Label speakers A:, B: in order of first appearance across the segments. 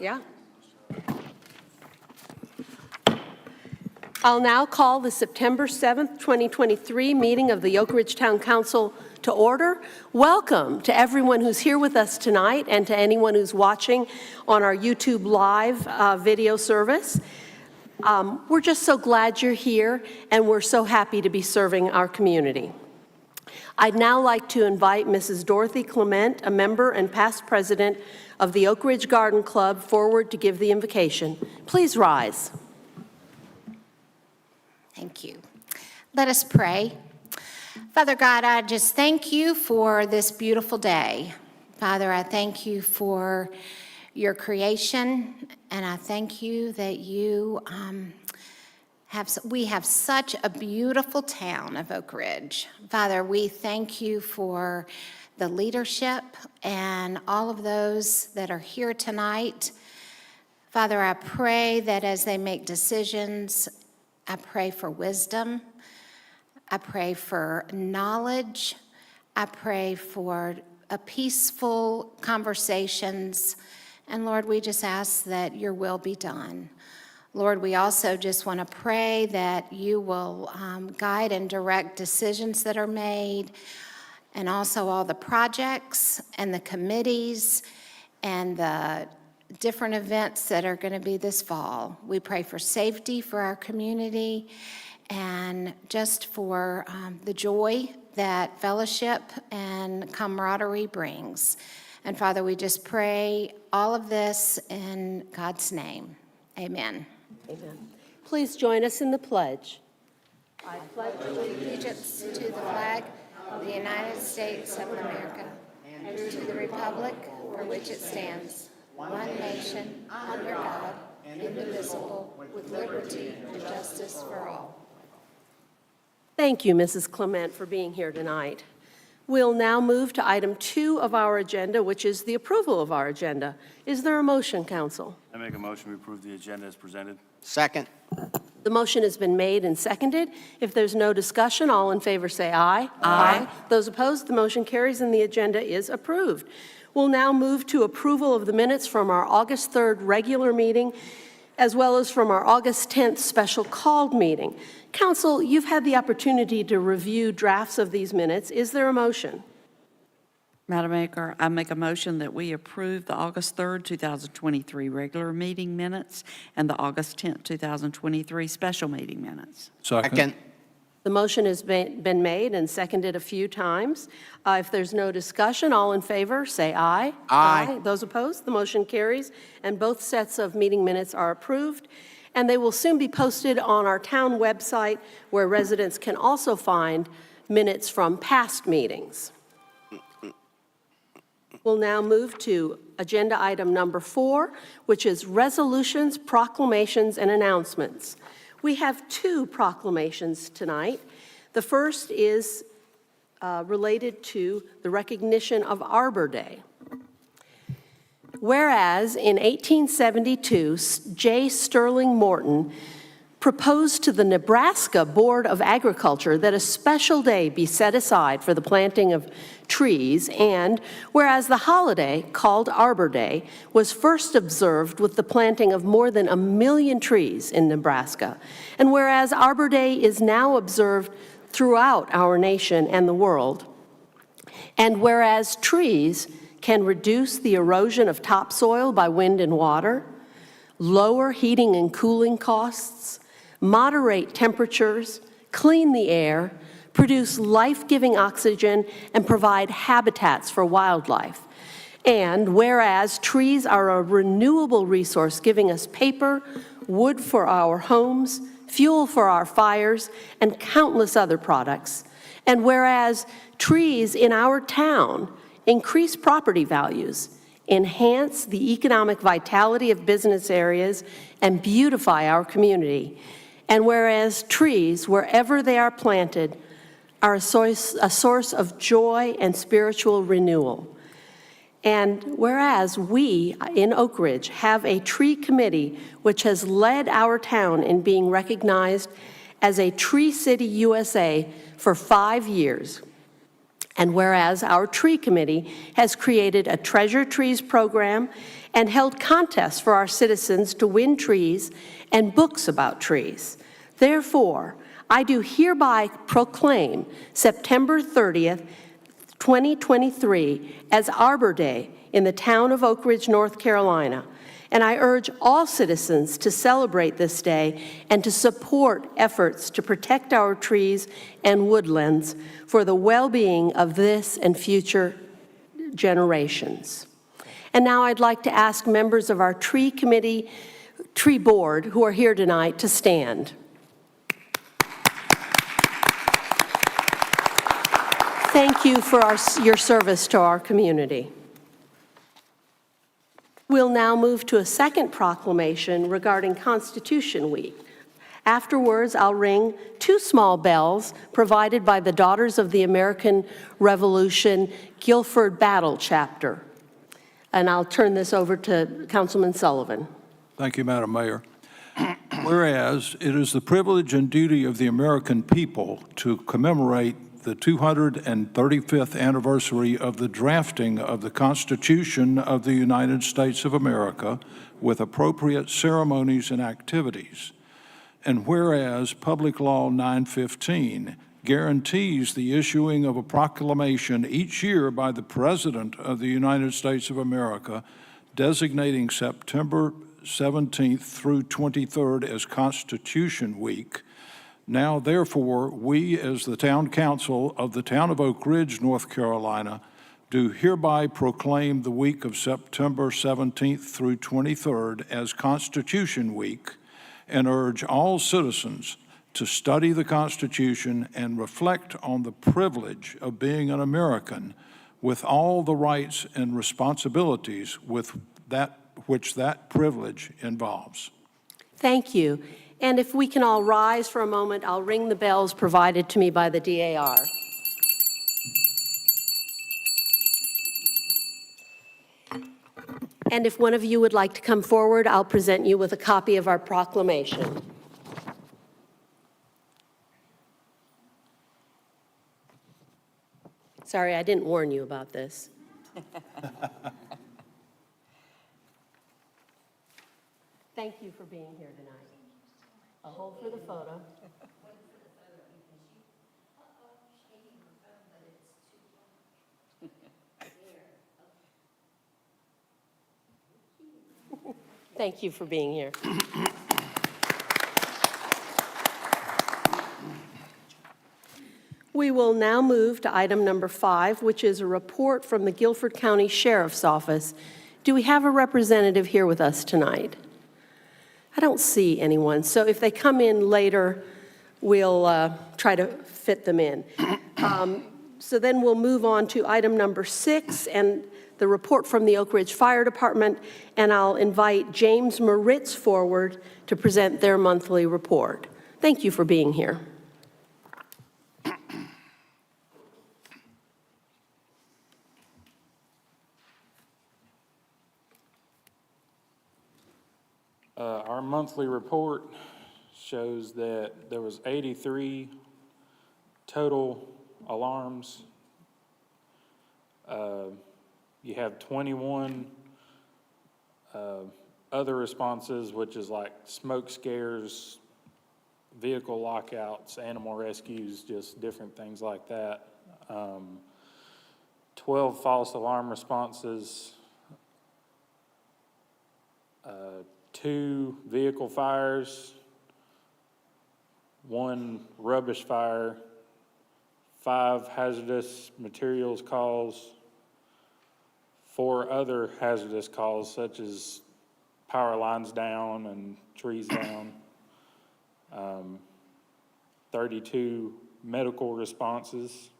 A: Yeah. I'll now call the September 7th, 2023 meeting of the Oak Ridge Town Council to order. Welcome to everyone who's here with us tonight and to anyone who's watching on our YouTube Live video service. We're just so glad you're here, and we're so happy to be serving our community. I'd now like to invite Mrs. Dorothy Clement, a member and past president of the Oak Ridge Garden Club, forward to give the invocation. Please rise.
B: Thank you. Let us pray. Father God, I just thank you for this beautiful day. Father, I thank you for your creation, and I thank you that we have such a beautiful town of Oak Ridge. Father, we thank you for the leadership and all of those that are here tonight. Father, I pray that as they make decisions, I pray for wisdom. I pray for knowledge. I pray for peaceful conversations. And Lord, we just ask that your will be done. Lord, we also just want to pray that you will guide and direct decisions that are made, and also all the projects and the committees and the different events that are going to be this fall. We pray for safety for our community and just for the joy that fellowship and camaraderie brings. And Father, we just pray all of this in God's name. Amen.
A: Amen. Please join us in the pledge.
B: I pledge allegiance to the flag of the United States of America and to the republic for which it stands, one nation, under God, indivisible, with liberty and justice for all.
A: Thank you, Mrs. Clement, for being here tonight. We'll now move to item 2 of our agenda, which is the approval of our agenda. Is there a motion, Council?
C: I make a motion to approve the agenda as presented.
D: Second.
A: The motion has been made and seconded. If there's no discussion, all in favor say aye. Aye. Those opposed, the motion carries and the agenda is approved. We'll now move to approval of the minutes from our August 3rd regular meeting, as well as from our August 10th special called meeting. Council, you've had the opportunity to review drafts of these minutes. Is there a motion?
E: Madam Mayor, I make a motion that we approve the August 3rd, 2023 regular meeting minutes and the August 10th, 2023 special meeting minutes.
D: Second.
A: The motion has been made and seconded a few times. If there's no discussion, all in favor, say aye.
D: Aye.
A: Those opposed, the motion carries, and both sets of meeting minutes are approved. And they will soon be posted on our town website, where residents can also find minutes from past meetings. We'll now move to agenda item number 4, which is resolutions, proclamations, and announcements. We have 2 proclamations tonight. The first is related to the recognition of Arbor Day. Whereas in 1872, J. Sterling Morton proposed to the Nebraska Board of Agriculture that a special day be set aside for the planting of trees, and whereas the holiday, called Arbor Day, was first observed with the planting of more than 1 million trees in Nebraska, and whereas Arbor Day is now observed throughout our nation and the world, and whereas trees can reduce the erosion of topsoil by wind and water, lower heating and cooling costs, moderate temperatures, clean the air, produce life-giving oxygen, and provide habitats for wildlife. And whereas trees are a renewable resource giving us paper, wood for our homes, fuel for our fires, and countless other products, and whereas trees in our town increase property values, enhance the economic vitality of business areas, and beautify our community. And whereas trees, wherever they are planted, are a source of joy and spiritual renewal. And whereas we in Oak Ridge have a tree committee which has led our town in being recognized as a Tree City USA for 5 years. And whereas our tree committee has created a Treasure Trees program and held contests for our citizens to win trees and books about trees. Therefore, I do hereby proclaim September 30th, 2023 as Arbor Day in the town of Oak Ridge, North Carolina. And I urge all citizens to celebrate this day and to support efforts to protect our trees and woodlands for the well-being of this and future generations. And now I'd like to ask members of our tree board who are here tonight to stand. Thank you for your service to our community. We'll now move to a second proclamation regarding Constitution Week. Afterwards, I'll ring 2 small bells provided by the Daughters of the American Revolution Guilford Battle Chapter. And I'll turn this over to Councilman Sullivan.
D: Thank you, Madam Mayor. Whereas it is the privilege and duty of the American people to commemorate the 235th anniversary of the drafting of the Constitution of the United States of America with appropriate ceremonies and activities. And whereas Public Law 915 guarantees the issuing of a proclamation each year by the President of the United States of America designating September 17th through 23rd as Constitution Week. Now, therefore, we, as the Town Council of the Town of Oak Ridge, North Carolina, do hereby proclaim the week of September 17th through 23rd as Constitution Week and urge all citizens to study the Constitution and reflect on the privilege of being an American with all the rights and responsibilities with which that privilege involves.
A: Thank you. And if we can all rise for a moment, I'll ring the bells provided to me by the DAR. And if one of you would like to come forward, I'll present you with a copy of our proclamation. Sorry, I didn't warn you about this. Thank you for being here tonight. I'll hold for the photo. Thank you for being here. We will now move to item number 5, which is a report from the Guilford County Sheriff's Office. Do we have a representative here with us tonight? I don't see anyone, so if they come in later, we'll try to fit them in. So then we'll move on to item number 6 and the report from the Oak Ridge Fire Department, and I'll invite James Moritz forward to present their monthly report. Thank you for being here.
F: Our monthly report shows that there was 83 total alarms. You have 21 other responses, which is like smoke scares, vehicle lockouts, animal rescues, just different things like that. 12 false alarm responses, 2 vehicle fires, 1 rubbish fire, 5 hazardous materials calls, 4 other hazardous calls such as power lines down and trees down, 32 medical responses,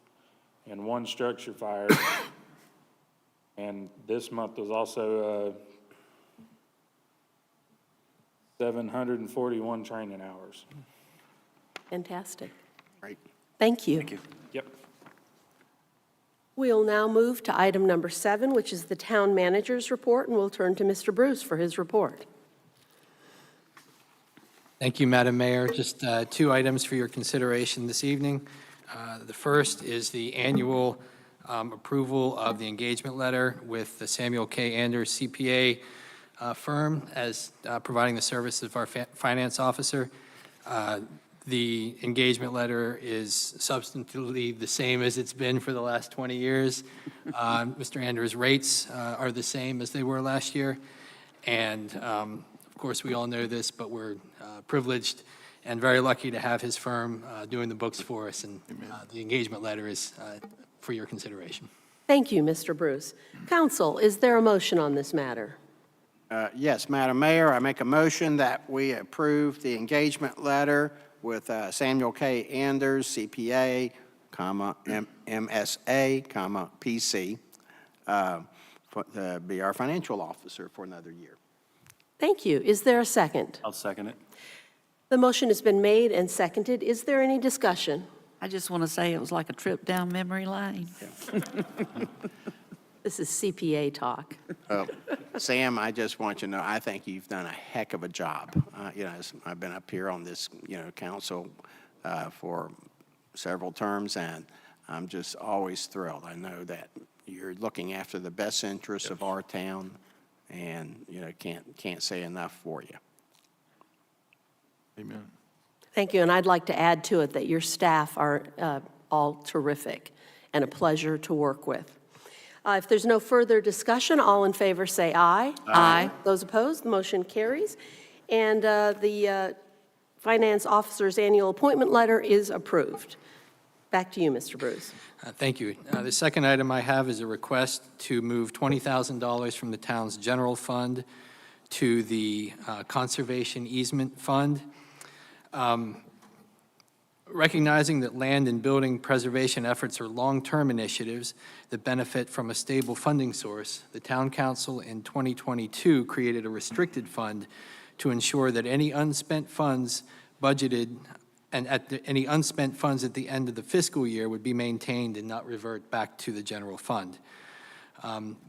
F: and 1 structure fire. And this month was also 741 training hours.
A: Fantastic.
C: Great.
A: Thank you.
C: Thank you.
F: Yep.
A: We'll now move to item number 7, which is the town manager's report, and we'll turn to Mr. Bruce for his report.
G: Thank you, Madam Mayor. Just 2 items for your consideration this evening. The first is the annual approval of the engagement letter with the Samuel K. Anders CPA firm as providing the services of our finance officer. The engagement letter is substantively the same as it's been for the last 20 years. Mr. Anders' rates are the same as they were last year. And of course, we all know this, but we're privileged and very lucky to have his firm doing the books for us. And the engagement letter is for your consideration.
A: Thank you, Mr. Bruce. Council, is there a motion on this matter?
H: Yes, Madam Mayor, I make a motion that we approve the engagement letter with Samuel K. Anders, CPA, comma, MSA, comma, PC, to be our financial officer for another year.
A: Thank you. Is there a second?
C: I'll second it.
A: The motion has been made and seconded. Is there any discussion?
E: I just want to say it was like a trip down memory lane.
A: This is CPA talk.
H: Sam, I just want you to know, I think you've done a heck of a job. I've been up here on this, council for several terms, and I'm just always thrilled. I know that you're looking after the best interests of our town, and, can't say enough for you.
D: Amen.
A: Thank you, and I'd like to add to it that your staff are all terrific and a pleasure to work with. If there's no further discussion, all in favor say aye. Aye. Those opposed, the motion carries. And the Finance Officer's Annual Appointment Letter is approved. Back to you, Mr. Bruce.
G: Thank you. The second item I have is a request to move $20,000 from the town's general fund to the Conservation Easement Fund. Recognizing that land and building preservation efforts are long-term initiatives that benefit from a stable funding source, the Town Council in 2022 created a restricted fund to ensure that any unspent funds budgeted and any unspent funds at the end of the fiscal year would be maintained and not revert back to the general fund.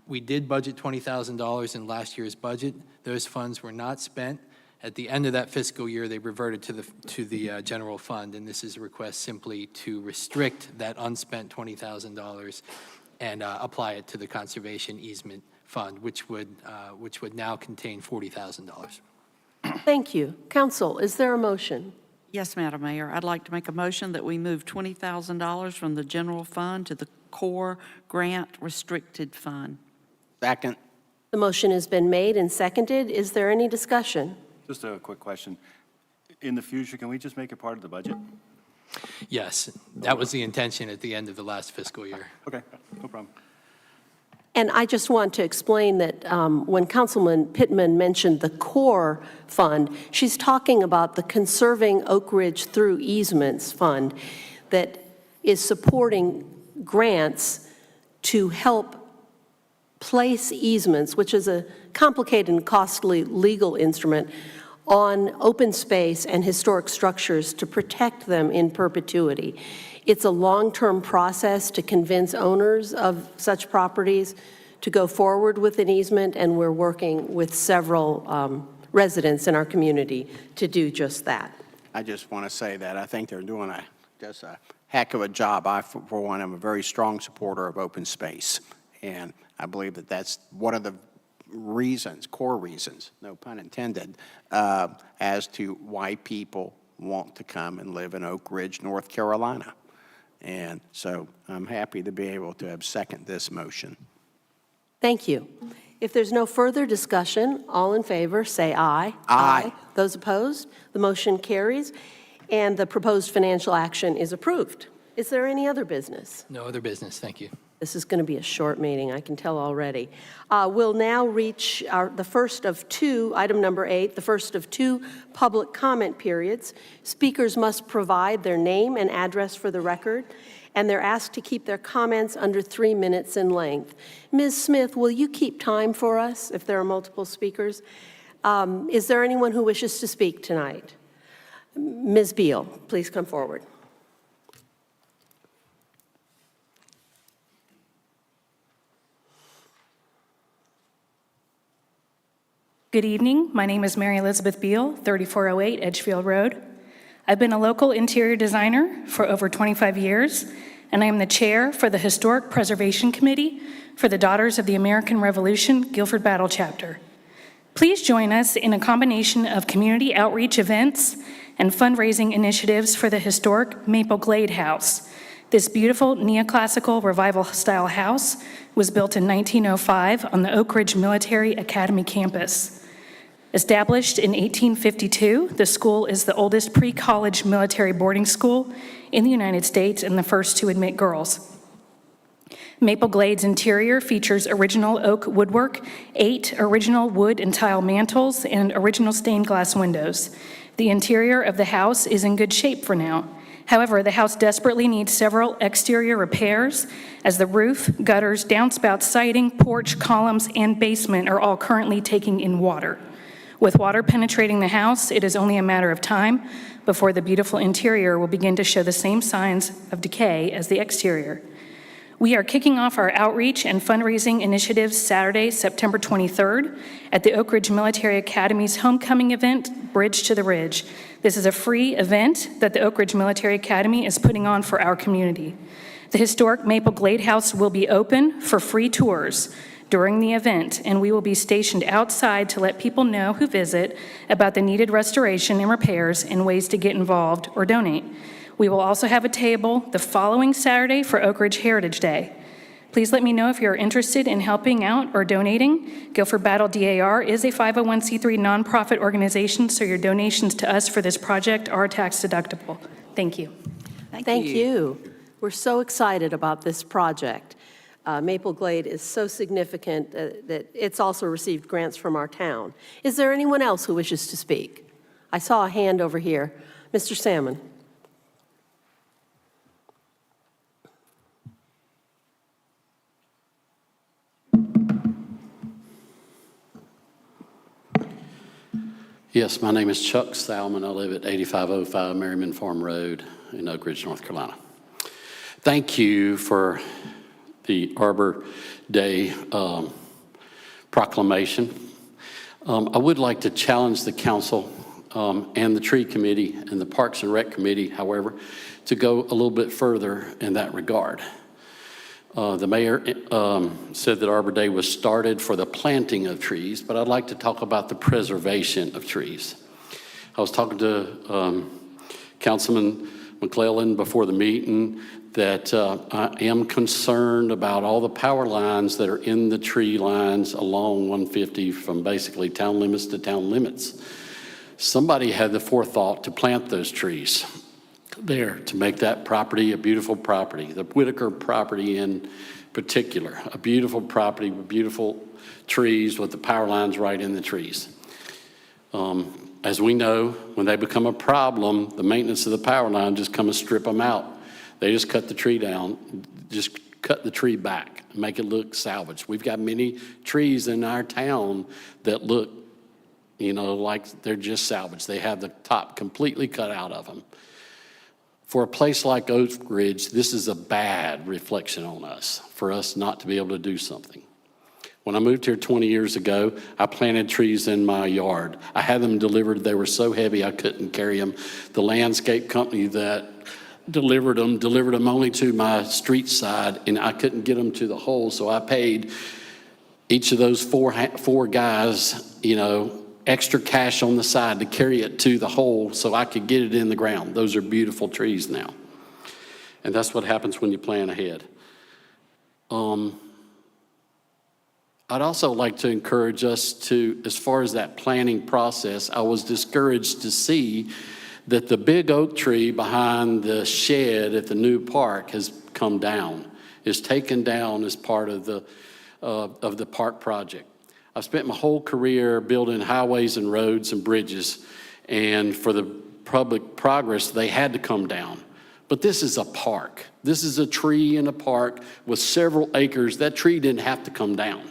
G: We did budget $20,000 in last year's budget. Those funds were not spent. At the end of that fiscal year, they reverted to the general fund, and this is a request simply to restrict that unspent $20,000 and apply it to the Conservation Easement Fund, which would now contain $40,000.
A: Thank you. Council, is there a motion?
E: Yes, Madam Mayor, I'd like to make a motion that we move $20,000 from the general fund to the core grant restricted fund.
H: Second.
A: The motion has been made and seconded. Is there any discussion?
C: Just a quick question. In the future, can we just make it part of the budget?
G: Yes, that was the intention at the end of the last fiscal year.
C: Okay, no problem.
A: And I just want to explain that when Councilman Pittman mentioned the core fund, she's talking about the Conserving Oak Ridge Through Easements Fund that is supporting grants to help place easements, which is a complicated and costly legal instrument, on open space and historic structures to protect them in perpetuity. It's a long-term process to convince owners of such properties to go forward with an easement, and we're working with several residents in our community to do just that.
H: I just want to say that I think they're doing just a heck of a job. I, for one, am a very strong supporter of open space, and I believe that that's one of the reasons, core reasons, no pun intended, as to why people want to come and live in Oak Ridge, North Carolina. And so I'm happy to be able to second this motion.
A: Thank you. If there's no further discussion, all in favor say aye.
H: Aye.
A: Those opposed, the motion carries, and the proposed financial action is approved. Is there any other business?
G: No other business, thank you.
A: This is going to be a short meeting, I can tell already. We'll now reach the first of two, item number 8, the first of two public comment periods. Speakers must provide their name and address for the record, and they're asked to keep their comments under 3 minutes in length. Ms. Smith, will you keep time for us if there are multiple speakers? Is there anyone who wishes to speak tonight? Ms. Beal, please come forward.
I: Good evening. My name is Mary Elizabeth Beal, 3408 Edgefield Road. I've been a local interior designer for over 25 years, and I am the chair for the Historic Preservation Committee for the Daughters of the American Revolution Guilford Battle Chapter. Please join us in a combination of community outreach events and fundraising initiatives for the historic Maple Glade House. This beautiful neoclassical revival-style house was built in 1905 on the Oak Ridge Military Academy campus. Established in 1852, the school is the oldest pre-college military boarding school in the United States and the first to admit girls. Maple Glade's interior features original oak woodwork, 8 original wood and tile mantels, and original stained glass windows. The interior of the house is in good shape for now. However, the house desperately needs several exterior repairs, as the roof, gutters, downspout siding, porch, columns, and basement are all currently taking in water. With water penetrating the house, it is only a matter of time before the beautiful interior will begin to show the same signs of decay as the exterior. We are kicking off our outreach and fundraising initiatives Saturday, September 23rd at the Oak Ridge Military Academy's homecoming event, Bridge to the Ridge. This is a free event that the Oak Ridge Military Academy is putting on for our community. The historic Maple Glade House will be open for free tours during the event, and we will be stationed outside to let people know who visit about the needed restoration and repairs and ways to get involved or donate. We will also have a table the following Saturday for Oak Ridge Heritage Day. Please let me know if you're interested in helping out or donating. Guilford Battle DAR is a 501c3 nonprofit organization, so your donations to us for this project are tax deductible. Thank you.
A: Thank you. We're so excited about this project. Maple Glade is so significant that it's also received grants from our town. Is there anyone else who wishes to speak? I saw a hand over here. Mr. Salmon.
J: Yes, my name is Chuck Salmon. I live at 8505 Merriman Farm Road in Oak Ridge, North Carolina. Thank you for the Arbor Day proclamation. I would like to challenge the council and the Tree Committee and the Parks and Rec Committee, however, to go a little bit further in that regard. The mayor said that Arbor Day was started for the planting of trees, but I'd like to talk about the preservation of trees. I was talking to Councilman McClellan before the meeting that I am concerned about all the power lines that are in the tree lines along 150 from basically town limits to town limits. Somebody had the forethought to plant those trees there to make that property a beautiful property, the Whitaker property in particular, a beautiful property with beautiful trees with the power lines right in the trees. As we know, when they become a problem, the maintenance of the power line just come and strip them out. They just cut the tree down, just cut the tree back, make it look salvaged. We've got many trees in our town that look, you know, like they're just salvaged. They have the top completely cut out of them. For a place like Oak Ridge, this is a bad reflection on us, for us not to be able to do something. When I moved here 20 years ago, I planted trees in my yard. I had them delivered. They were so heavy I couldn't carry them. The landscape company that delivered them only to my street side, and I couldn't get them to the hole, so I paid each of those four guys, you know, extra cash on the side to carry it to the hole so I could get it in the ground. Those are beautiful trees now. And that's what happens when you plan ahead. I'd also like to encourage us to, as far as that planning process, I was discouraged to see that the big oak tree behind the shed at the new park has come down, is taken down as part of the park project. I've spent my whole career building highways and roads and bridges, and for the public progress, they had to come down. But this is a park. This is a tree in a park with several acres. That tree didn't have to come down.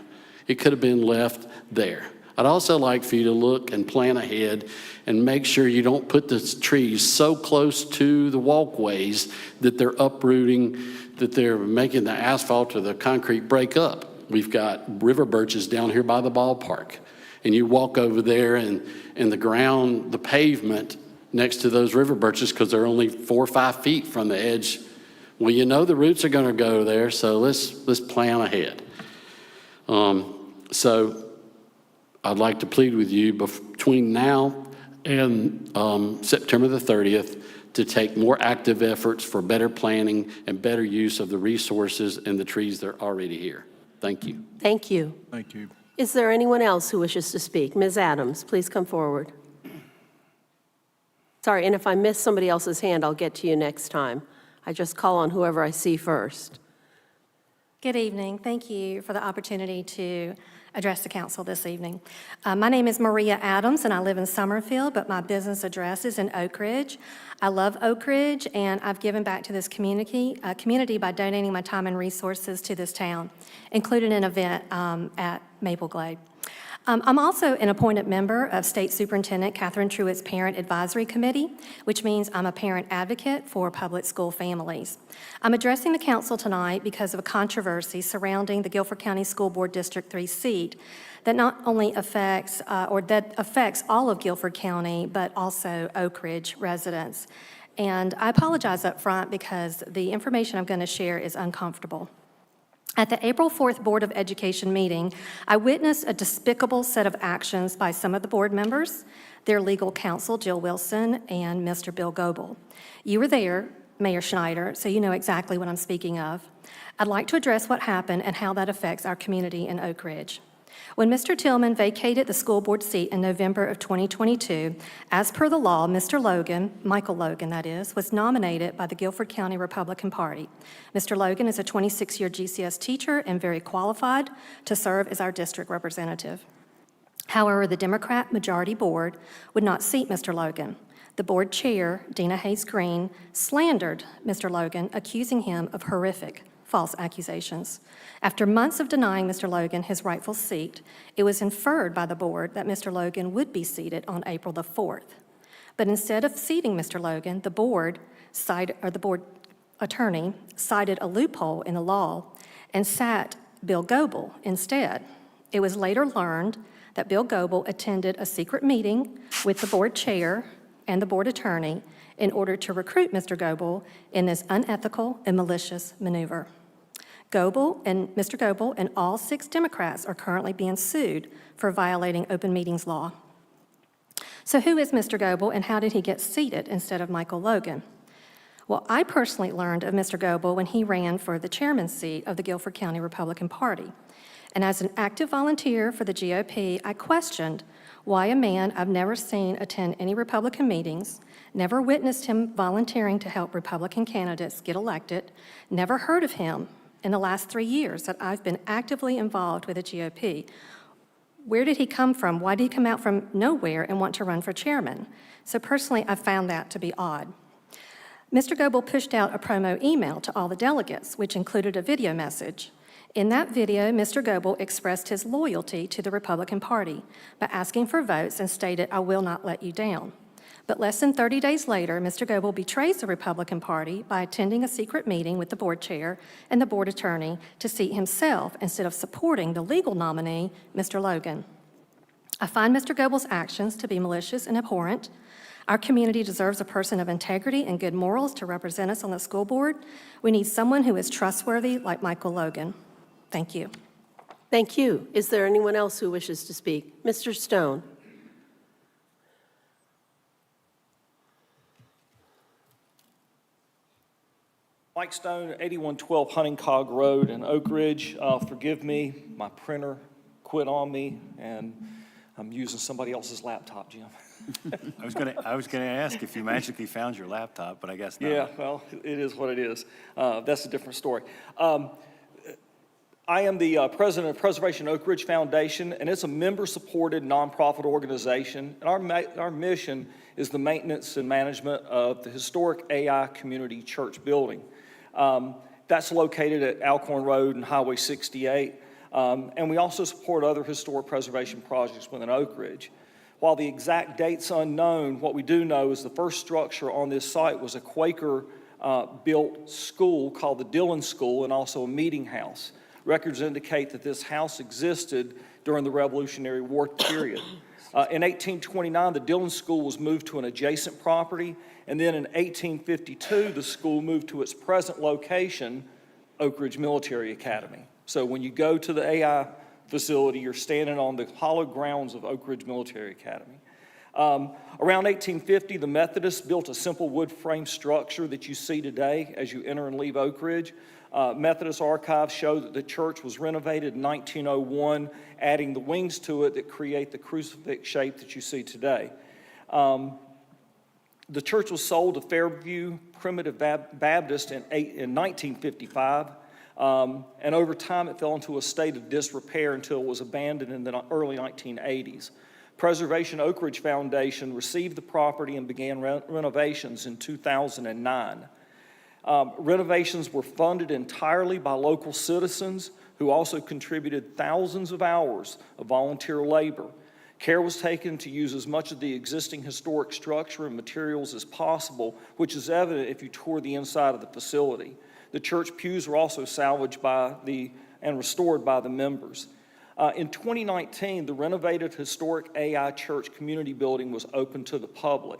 J: It could have been left there. I'd also like for you to look and plan ahead and make sure you don't put the trees so close to the walkways that they're uprooting, that they're making the asphalt or the concrete break up. We've got river birches down here by the ballpark. And you walk over there and the ground, the pavement next to those river birches, because they're only 4 or 5 feet from the edge Well, you know the roots are going to go there, so let's plan ahead. So I'd like to plead with you between now and September the 30th to take more active efforts for better planning and better use of the resources and the trees that are already here. Thank you.
A: Thank you.
D: Thank you.
A: Is there anyone else who wishes to speak? Ms. Adams, please come forward. Sorry, and if I miss somebody else's hand, I'll get to you next time. I just call on whoever I see first.
K: Good evening. Thank you for the opportunity to address the council this evening. My name is Maria Adams, and I live in Summerfield, but my business address is in Oak Ridge. I love Oak Ridge, and I've given back to this community by donating my time and resources to this town, including an event at Maple Glade. I'm also an appointed member of State Superintendent Catherine Truitt's Parent Advisory Committee, which means I'm a parent advocate for public school families. I'm addressing the council tonight because of a controversy surrounding the Guilford County School Board District 3 seat that not only affects all of Guilford County, but also Oak Ridge residents. And I apologize up front because the information I'm going to share is uncomfortable. At the April 4th Board of Education meeting, I witnessed a despicable set of actions by some of the board members, their legal counsel, Jill Wilson, and Mr. Bill Goebel. You were there, Mayor Schneider, so you know exactly what I'm speaking of. I'd like to address what happened and how that affects our community in Oak Ridge. When Mr. Tillman vacated the school board seat in November of 2022, as per the law, Mr. Logan, Michael Logan that is, was nominated by the Guilford County Republican Party. Mr. Logan is a 26-year GCS teacher and very qualified to serve as our district representative. However, the Democrat majority board would not seat Mr. Logan. The board chair, Dina Hayes Green, slandered Mr. Logan, accusing him of horrific false accusations. After months of denying Mr. Logan his rightful seat, it was inferred by the board that Mr. Logan would be seated on April the 4th. But instead of seating Mr. Logan, the board attorney cited a loophole in the law and sat Bill Goebel instead. It was later learned that Bill Goebel attended a secret meeting with the board chair and the board attorney in order to recruit Mr. Goebel in this unethical and malicious maneuver. Mr. Goebel and all 6 Democrats are currently being sued for violating open meetings law. So who is Mr. Goebel and how did he get seated instead of Michael Logan? Well, I personally learned of Mr. Goebel when he ran for the chairman's seat of the Guilford County Republican Party. And as an active volunteer for the GOP, I questioned why a man I've never seen attend any Republican meetings, never witnessed him volunteering to help Republican candidates get elected, never heard of him in the last 3 years that I've been actively involved with the GOP. Where did he come from? Why did he come out from nowhere and want to run for chairman? So personally, I found that to be odd. Mr. Goebel pushed out a promo email to all the delegates, which included a video message. In that video, Mr. Goebel expressed his loyalty to the Republican Party by asking for votes and stated, "I will not let you down." But less than 30 days later, Mr. Goebel betrays the Republican Party by attending a secret meeting with the board chair and the board attorney to seat himself instead of supporting the legal nominee, Mr. Logan. I find Mr. Goebel's actions to be malicious and abhorrent. Our community deserves a person of integrity and good morals to represent us on the school board. We need someone who is trustworthy like Michael Logan. Thank you.
A: Thank you. Is there anyone else who wishes to speak? Mr. Stone.
L: Mike Stone, 8112 Hunting Cog Road in Oak Ridge. Forgive me, my printer quit on me, and I'm using somebody else's laptop, Jim.
C: I was gonna ask if you magically found your laptop, but I guess not.
L: Yeah, well, it is what it is. That's a different story. I am the president of Preservation Oak Ridge Foundation, and it's a member-supported nonprofit organization. And our mission is the maintenance and management of the historic AI Community Church building. That's located at Alcorn Road and Highway 68. And we also support other historic preservation projects within Oak Ridge. While the exact date's unknown, what we do know is the first structure on this site was a Quaker built school called the Dillon School and also a meeting house. Records indicate that this house existed during the Revolutionary War period. In 1829, the Dillon School was moved to an adjacent property, and then in 1852, the school moved to its present location, Oak Ridge Military Academy. So when you go to the AI facility, you're standing on the hallowed grounds of Oak Ridge Military Academy. Around 1850, the Methodists built a simple wood frame structure that you see today as you enter and leave Oak Ridge. Methodist archives show that the church was renovated in 1901, adding the wings to it that create the crucifix shape that you see today. The church was sold to Fairview Primitive Baptist in 1955, and over time it fell into a state of disrepair until it was abandoned in the early 1980s. Preservation Oak Ridge Foundation received the property and began renovations in 2009. Renovations were funded entirely by local citizens who also contributed thousands of hours of volunteer labor. Care was taken to use as much of the existing historic structure and materials as possible, which is evident if you tour the inside of the facility. The church pews were also salvaged and restored by the members. In 2019, the renovated historic AI Church community building was open to the public.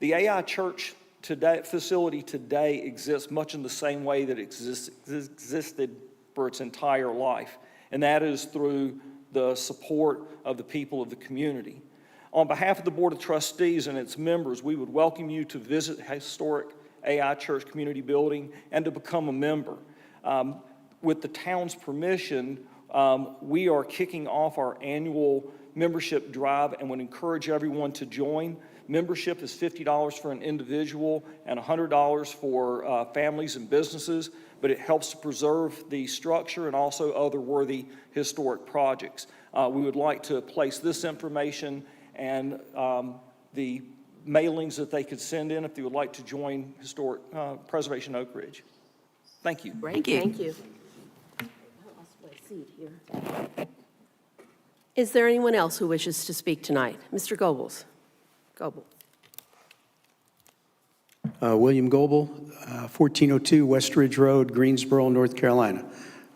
L: The AI Church facility today exists much in the same way that it existed for its entire life, and that is through the support of the people of the community. On behalf of the Board of Trustees and its members, we would welcome you to visit the historic AI Church community building and to become a member. With the town's permission, we are kicking off our annual membership drive and would encourage everyone to join. Membership is $50 for an individual and $100 for families and businesses, but it helps to preserve the structure and also other worthy historic projects. We would like to place this information and the mailings that they could send in if they would like to join Historic Preservation Oak Ridge. Thank you.
A: Great, thank you. Is there anyone else who wishes to speak tonight? Mr. Goebbels. Goebel.
M: William Goebel, 1402 West Ridge Road, Greensboro, North Carolina.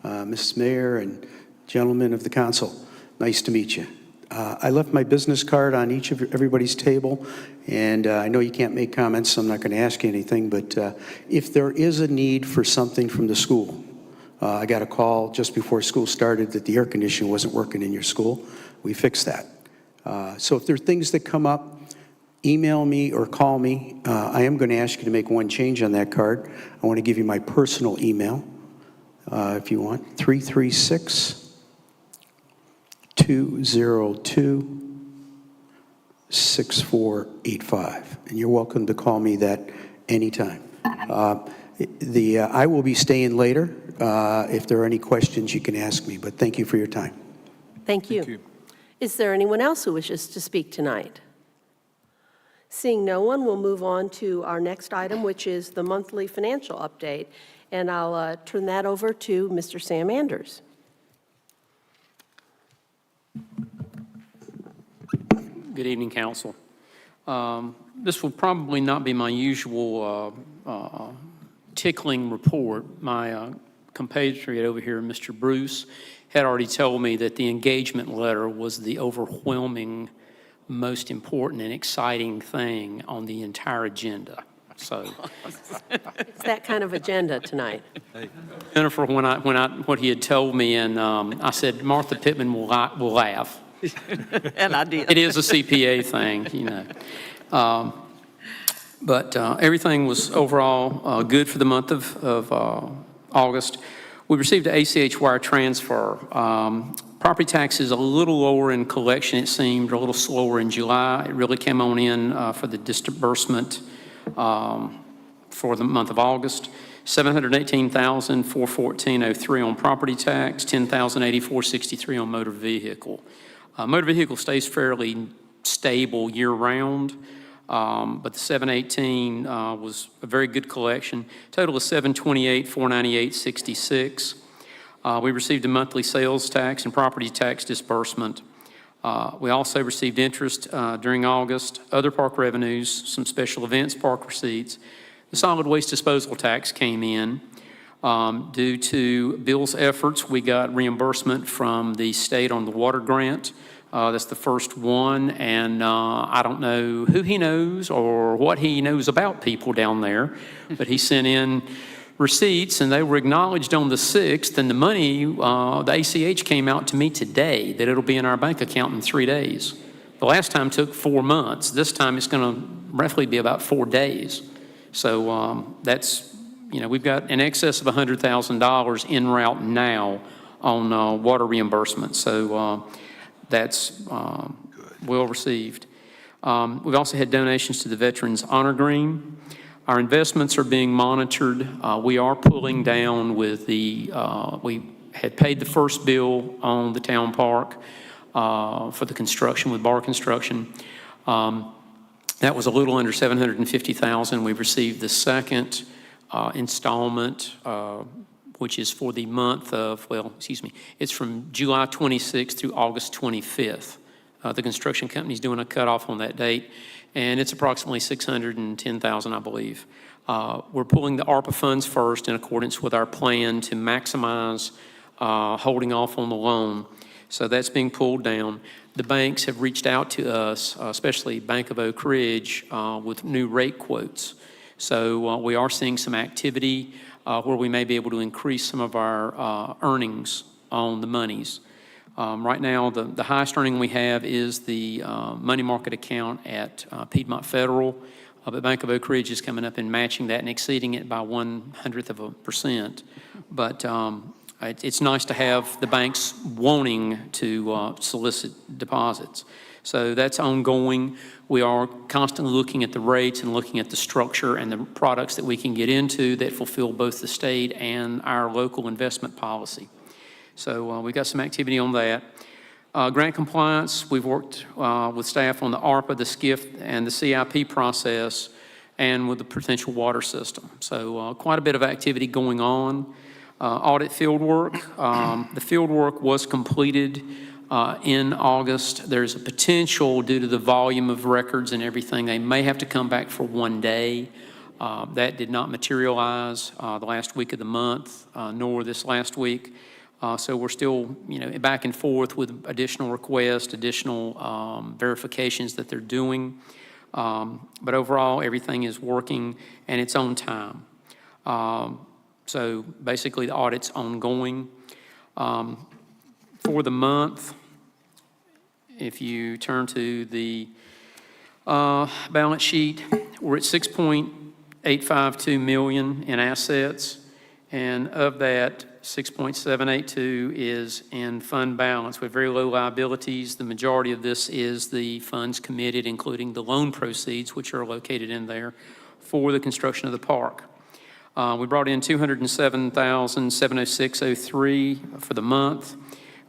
M: Mrs. Mayor and gentlemen of the council, nice to meet you. I left my business card on everybody's table, and I know you can't make comments, so I'm not going to ask you anything, but if there is a need for something from the school, I got a call just before school started that the air conditioning wasn't working in your school. We fixed that. So if there are things that come up, email me or call me. I am going to ask you to make one change on that card. I want to give you my personal email, if you want, 336-202-6485. And you're welcome to call me that anytime. I will be staying later. If there are any questions, you can ask me, but thank you for your time.
A: Thank you.
D: Thank you.
A: Is there anyone else who wishes to speak tonight? Seeing no one, we'll move on to our next item, which is the monthly financial update. And I'll turn that over to Mr. Sam Anders.
N: Good evening, Council. This will probably not be my usual tickling report. My compatriot over here, Mr. Bruce, had already told me that the engagement letter was the overwhelming, most important and exciting thing on the entire agenda. So
A: It's that kind of agenda tonight.
N: Jennifer, what he had told me, and I said Martha Pittman will laugh.
E: And I did.
N: It is a CPA thing, you know. But everything was overall good for the month of August. We received an ACH wire transfer. Property tax is a little lower in collection, it seemed, a little slower in July. It really came on in for the disbursement for the month of August. $718,414.03 on property tax, $10,084.63 on motor vehicle. Motor vehicle stays fairly stable year-round, but the 718 was a very good collection. Total is $728,498.66. We received a monthly sales tax and property tax disbursement. We also received interest during August, other park revenues, some special events park receipts. The solid waste disposal tax came in. Due to Bill's efforts, we got reimbursement from the state on the water grant. That's the first one, and I don't know who he knows or what he knows about people down there, but he sent in receipts, and they were acknowledged on the 6th, and the money, the ACH came out to me today that it'll be in our bank account in 3 days. The last time took 4 months. This time it's going to roughly be about 4 days. So that's, you know, we've got in excess of $100,000 en route now on water reimbursement. So that's well received. We've also had donations to the Veterans Honor Green. Our investments are being monitored. We are pulling down with the, we had paid the first bill on the town park for the construction with Bar Construction. That was a little under $750,000. We've received the second installment, which is for the month of, well, excuse me, it's from July 26th through August 25th. The construction company's doing a cutoff on that date, and it's approximately $610,000, I believe. We're pulling the ARPA funds first in accordance with our plan to maximize holding off on the loan. So that's being pulled down. The banks have reached out to us, especially Bank of Oak Ridge, with new rate quotes. So we are seeing some activity where we may be able to increase some of our earnings on the monies. Right now, the highest earning we have is the money market account at Piedmont Federal, but Bank of Oak Ridge is coming up and matching that and exceeding it by 0.01%. But it's nice to have the banks wanting to solicit deposits. So that's ongoing. We are constantly looking at the rates and looking at the structure and the products that we can get into that fulfill both the state and our local investment policy. So we've got some activity on that. Grant compliance, we've worked with staff on the ARPA, the SCIF, and the CIP process, and with the potential water system. So quite a bit of activity going on. Audit field work. The field work was completed in August. There's a potential, due to the volume of records and everything, they may have to come back for 1 day. That did not materialize the last week of the month, nor this last week. So we're still, you know, back and forth with additional requests, additional verifications that they're doing. But overall, everything is working and it's on time. So basically, the audit's ongoing. For the month, if you turn to the balance sheet, we're at $6.852 million in assets, and of that, 6.782 is in fund balance with very low liabilities. The majority of this is the funds committed, including the loan proceeds, which are located in there for the construction of the park. We brought in $207,706.03 for the month.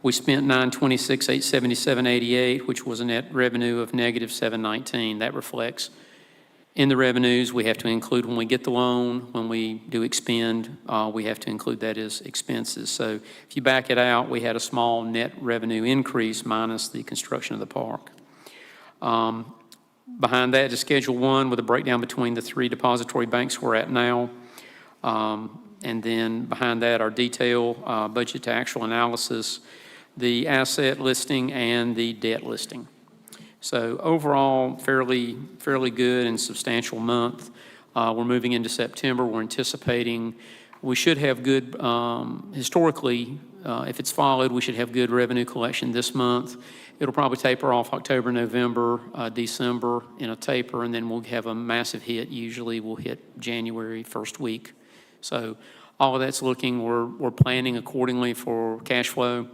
N: We spent $926,877.88, which was a net revenue of negative $719. That reflects in the revenues we have to include when we get the loan, when we do expend, we have to include that as expenses. So if you back it out, we had a small net revenue increase minus the construction of the park. Behind that is Schedule 1 with a breakdown between the 3 depository banks we're at now. And then behind that, our detail, budget to actual analysis, the asset listing, and the debt listing. So overall, fairly good and substantial month. We're moving into September. We're anticipating we should have good, historically, if it's followed, we should have good revenue collection this month. It'll probably taper off October, November, December in a taper, and then we'll have a massive hit. Usually we'll hit January first week. So all of that's looking, we're planning accordingly for cash flow.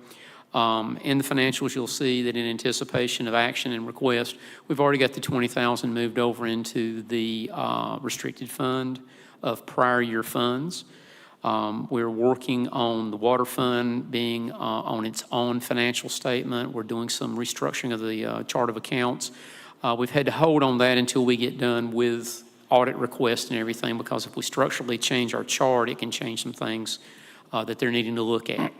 N: In the financials, you'll see that in anticipation of action and request, we've already got the $20,000 moved over into the restricted fund of prior year funds. We're working on the water fund being on its own financial statement. We're doing some restructuring of the chart of accounts. We've had to hold on that until we get done with audit requests and everything, because if we structurally change our chart, it can change some things that they're needing to look at.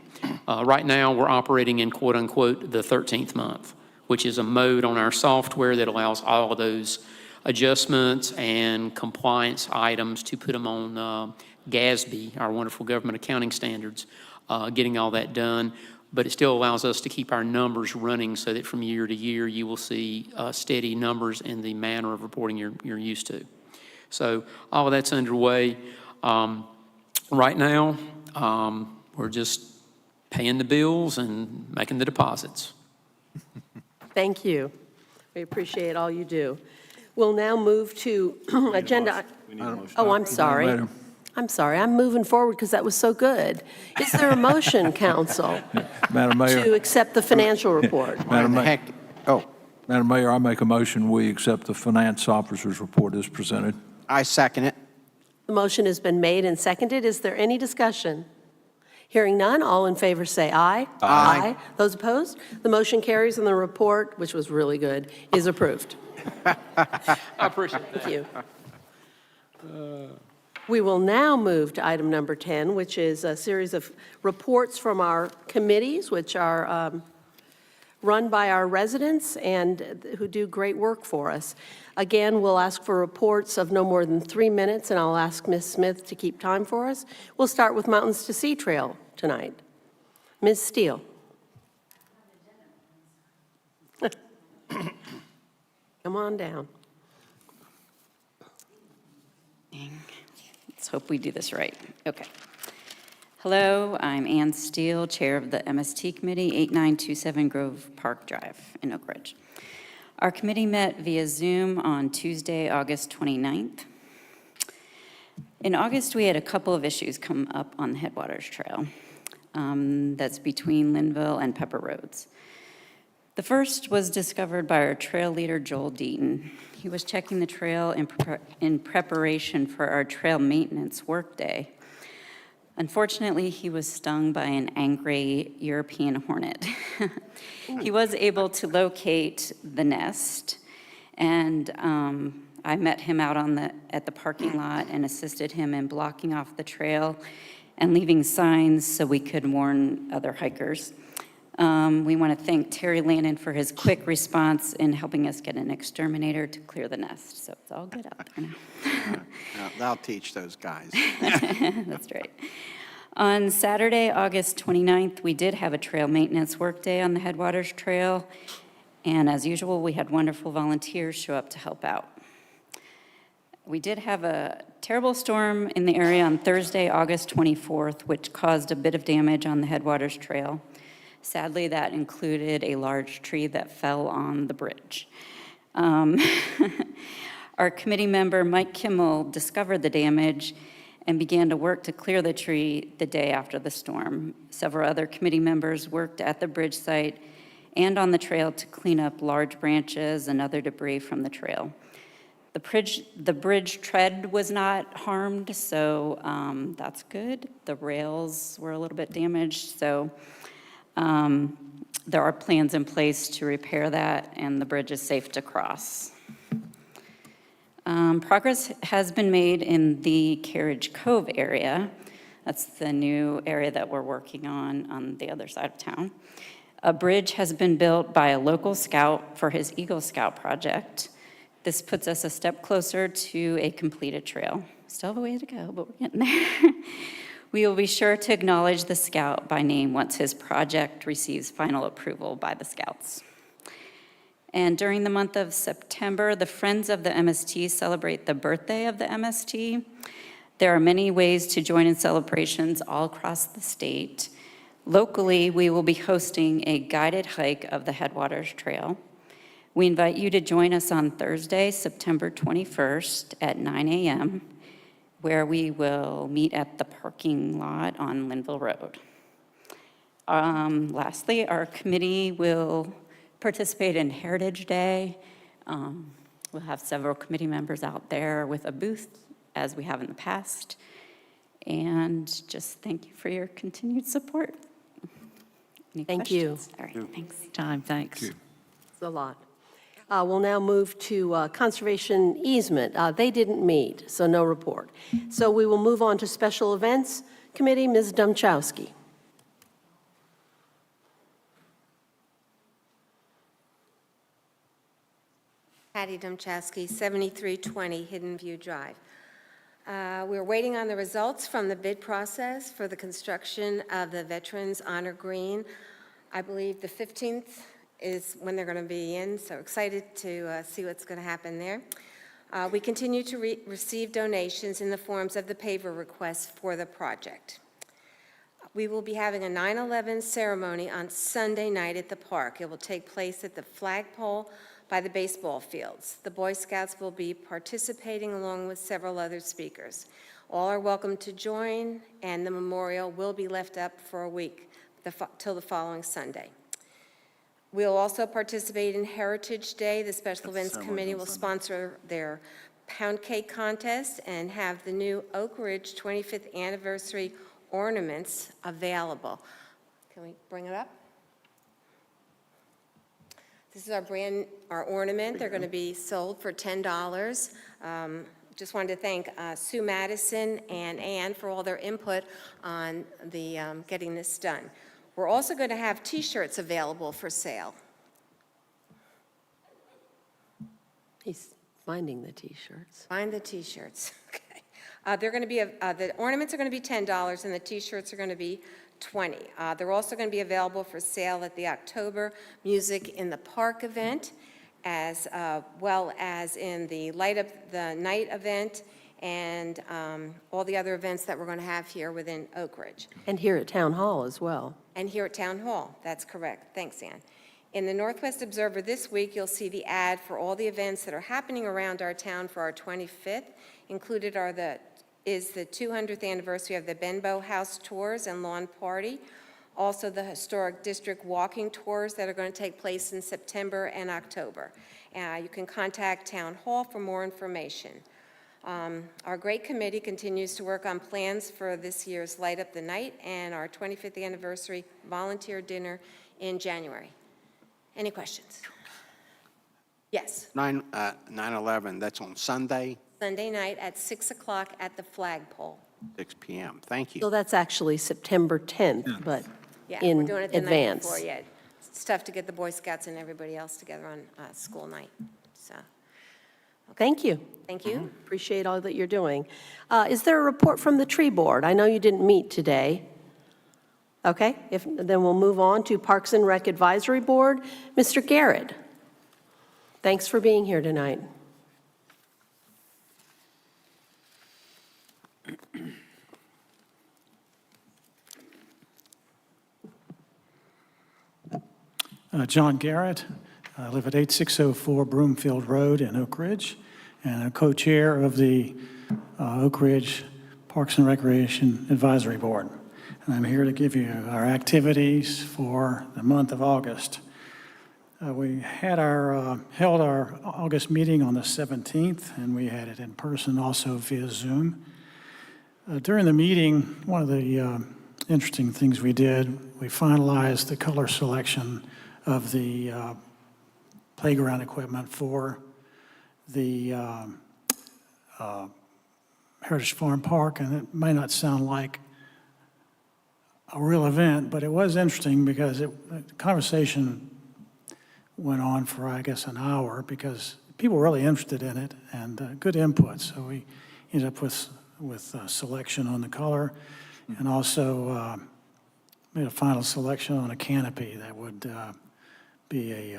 N: Right now, we're operating in quote unquote the 13th month, which is a mode on our software that allows all of those adjustments and compliance items to put them on GASB, our wonderful government accounting standards, getting all that done. But it still allows us to keep our numbers running so that from year to year, you will see steady numbers in the manner of reporting you're used to. So all of that's underway. Right now, we're just paying the bills and making the deposits.
A: Thank you. We appreciate all you do. We'll now move to agenda. Oh, I'm sorry.
D: Madam.
A: I'm sorry. I'm moving forward because that was so good. Is there a motion, council,
D: Madam Mayor.
A: to accept the financial report?
D: Madam
H: the
D: Ma-
H: heck? Oh,
D: Madam Mayor, I make a motion, we accept the finance officer's report as presented.
H: I second it.
A: The motion has been made and seconded. Is there any discussion? Hearing none, all in favor say aye. Aye. Those opposed? The motion carries and the report, which was really good, is approved.
N: I appreciate that.
A: Thank you. We will now move to item number 10, which is a series of reports from our committees, which are run by our residents and who do great work for us. Again, we'll ask for reports of no more than 3 minutes, and I'll ask Ms. Smith to keep time for us. We'll start with Mountains to Sea Trail tonight. Ms. Steele. Come on down.
O: Let's hope we do this right. Okay. Hello, I'm Ann Steele, Chair of the MST Committee, 8927 Grove Park Drive in Oak Ridge. Our committee met via Zoom on Tuesday, August 29th. In August, we had a couple of issues come up on the Headwaters Trail. That's between Linville and Pepper Roads. The first was discovered by our trail leader, Joel Deaton. He was checking the trail in preparation for our trail maintenance workday. Unfortunately, he was stung by an angry European hornet. He was able to locate the nest, and I met him out at the parking lot and assisted him in blocking off the trail and leaving signs so we could warn other hikers. We want to thank Terry Landon for his quick response in helping us get an exterminator to clear the nest. So it's all good out there now.
H: That'll teach those guys.
O: That's right. On Saturday, August 29th, we did have a trail maintenance workday on the Headwaters Trail. And as usual, we had wonderful volunteers show up to help out. We did have a terrible storm in the area on Thursday, August 24th, which caused a bit of damage on the Headwaters Trail. Sadly, that included a large tree that fell on the bridge. Our committee member, Mike Kimmel, discovered the damage and began to work to clear the tree the day after the storm. Several other committee members worked at the bridge site and on the trail to clean up large branches and other debris from the trail. The bridge tread was not harmed, so that's good. The rails were a little bit damaged, so there are plans in place to repair that, and the bridge is safe to cross. Progress has been made in the Carriage Cove area. That's the new area that we're working on the other side of town. A bridge has been built by a local scout for his Eagle Scout project. This puts us a step closer to a completed trail. Still have a way to go, but we're getting there. We will be sure to acknowledge the scout by name once his project receives final approval by the scouts. And during the month of September, the Friends of the MST celebrate the birthday of the MST. There are many ways to join in celebrations all across the state. Locally, we will be hosting a guided hike of the Headwaters Trail. We invite you to join us on Thursday, September 21st at 9 a.m., where we will meet at the parking lot on Linville Road. Lastly, our committee will participate in Heritage Day. We'll have several committee members out there with a booth, as we have in the past. And just thank you for your continued support. Any
A: Thank you.
O: questions? All right, thanks.
E: Time, thanks.
A: It's a lot. We'll now move to conservation easement. They didn't meet, so no report. So we will move on to special events committee. Ms. Domchowski.
P: Patty Domchowski, 7320 Hidden View Drive. We're waiting on the results from the bid process for the construction of the Veterans Honor Green. I believe the 15th is when they're going to be in, so excited to see what's going to happen there. We continue to receive donations in the forms of the paver requests for the project. We will be having a 9/11 ceremony on Sunday night at the park. It will take place at the flagpole by the baseball fields. The Boy Scouts will be participating along with several other speakers. All are welcome to join, and the memorial will be left up for a week till the following Sunday. We'll also participate in Heritage Day. The Special Events Committee will sponsor their pound cake contest and have the new Oak Ridge 25th anniversary ornaments available. Can we bring it up? This is our ornament. They're going to be sold for $10. Just wanted to thank Sue Madison and Ann for all their input on the getting this done. We're also going to have T-shirts available for sale.
A: He's finding the T-shirts.
P: Find the T-shirts. Okay. They're going to be the ornaments are going to be $10, and the T-shirts are going to be $20. They're also going to be available for sale at the October Music in the Park event, as well as in the Light Up the Night event, and all the other events that we're going to have here within Oak Ridge.
A: And here at Town Hall as well.
P: And here at Town Hall, that's correct. Thanks, Ann. In the Northwest Observer this week, you'll see the ad for all the events that are happening around our town for our 25th. Included is the 200th anniversary of the Benbow House Tours and Lawn Party. Also, the Historic District Walking Tours that are going to take place in September and October. You can contact Town Hall for more information. Our great committee continues to work on plans for this year's Light Up the Night and our 25th anniversary volunteer dinner in January. Any questions? Yes,
H: 9/11, that's on Sunday,
P: Sunday night at 6 o'clock at the flagpole.
H: 6 p.m. Thank you.
A: So that's actually September 10th, but
P: Yeah, we're
A: in
P: doing it the night
A: advance.
P: before, yeah. It's tough to get the Boy Scouts and everybody else together on school night, so,
A: Thank you.
P: thank you.
A: Appreciate all that you're doing. Is there a report from the tree board? I know you didn't meet today. Okay, then we'll move on to Parks and Rec Advisory Board. Mr. Garrett, thanks for being here tonight.
Q: John Garrett. I live at 8604 Broomfield Road in Oak Ridge, and I'm co-chair of the Oak Ridge Parks and Recreation Advisory Board. And I'm here to give you our activities for the month of August. We had held our August meeting on the 17th, and we had it in person also via Zoom. During the meeting, one of the interesting things we did, we finalized the color selection of the playground equipment for the Heritage Farm Park, and it may not sound like a real event, but it was interesting because the conversation went on for, I guess, an hour because people were really interested in it and good input. So we ended up with selection on the color and also made a final selection on a canopy that would be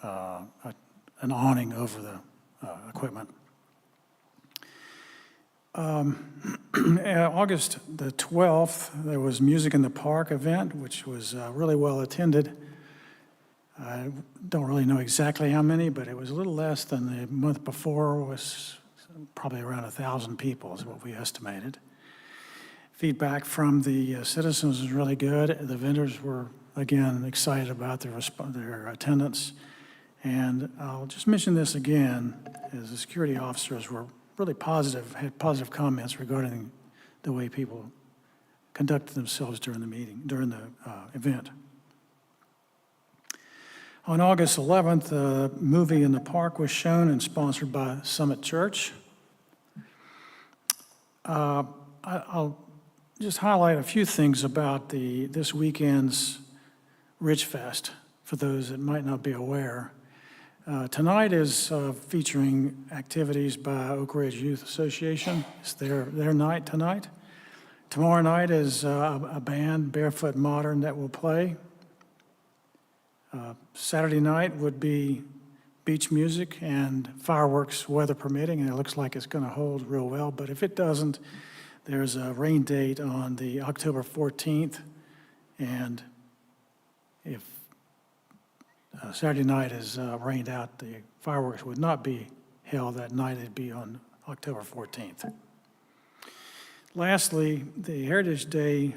Q: an awning over the equipment. August the 12th, there was Music in the Park event, which was really well attended. I don't really know exactly how many, but it was a little less than the month before. It was probably around 1,000 people is what we estimated. Feedback from the citizens was really good. The vendors were, again, excited about their attendance. And I'll just mention this again, as the security officers were really positive, had positive comments regarding the way people conducted themselves during the event. On August 11th, a movie in the park was shown and sponsored by Summit Church. I'll just highlight a few things about this weekend's Ridge Fest for those that might not be aware. Tonight is featuring activities by Oak Ridge Youth Association. It's their night tonight. Tomorrow night is a band, Barefoot Modern, that will play. Saturday night would be beach music and fireworks, weather permitting, and it looks like it's going to hold real well. But if it doesn't, there's a rain date on the October 14th, and if Saturday night is rained out, the fireworks would not be held that night. It'd be on October 14th. Lastly, the Heritage Day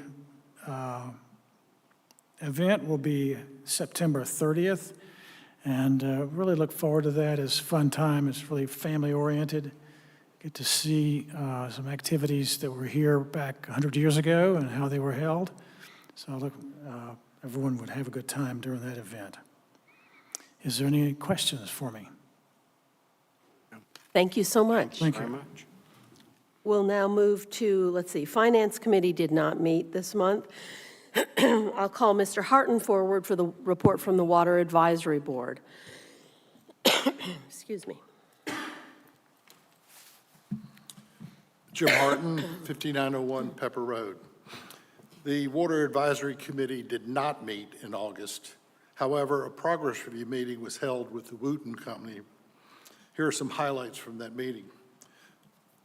Q: event will be September 30th, and really look forward to that. It's a fun time. It's really family-oriented. Get to see some activities that were here back 100 years ago and how they were held. So everyone would have a good time during that event. Is there any questions for me?
A: Thank you so much.
Q: Thank you.
H: Very much.
A: We'll now move to, let's see, Finance Committee did not meet this month. I'll call Mr. Harton forward for the report from the Water Advisory Board. Excuse me.
R: Jim Harton, 5901 Pepper Road. The Water Advisory Committee did not meet in August. However, a progress review meeting was held with the Wooten Company. Here are some highlights from that meeting.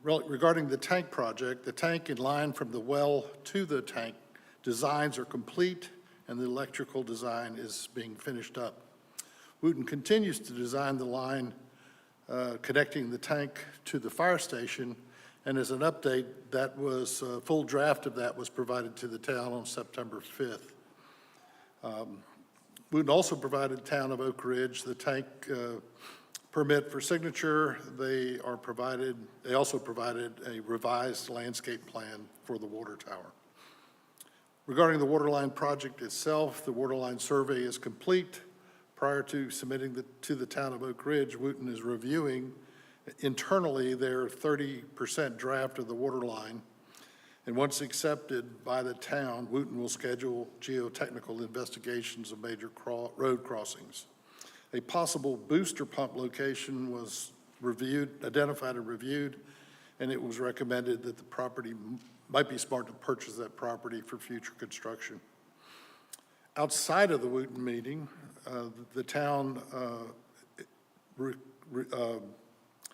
R: Regarding the tank project, the tank in line from the well to the tank designs are complete and the electrical design is being finished up. Wooten continues to design the line connecting the tank to the fire station, and as an update, that was a full draft of that was provided to the town on September 5th. Wooten also provided town of Oak Ridge the tank permit for signature. They also provided a revised landscape plan for the water tower. Regarding the waterline project itself, the waterline survey is complete. Prior to submitting to the town of Oak Ridge, Wooten is reviewing internally their 30% draft of the waterline. And once accepted by the town, Wooten will schedule geotechnical investigations of major road crossings. A possible booster pump location was identified and reviewed, and it was recommended that the property might be smart to purchase that property for future construction. Outside of the Wooten meeting, the town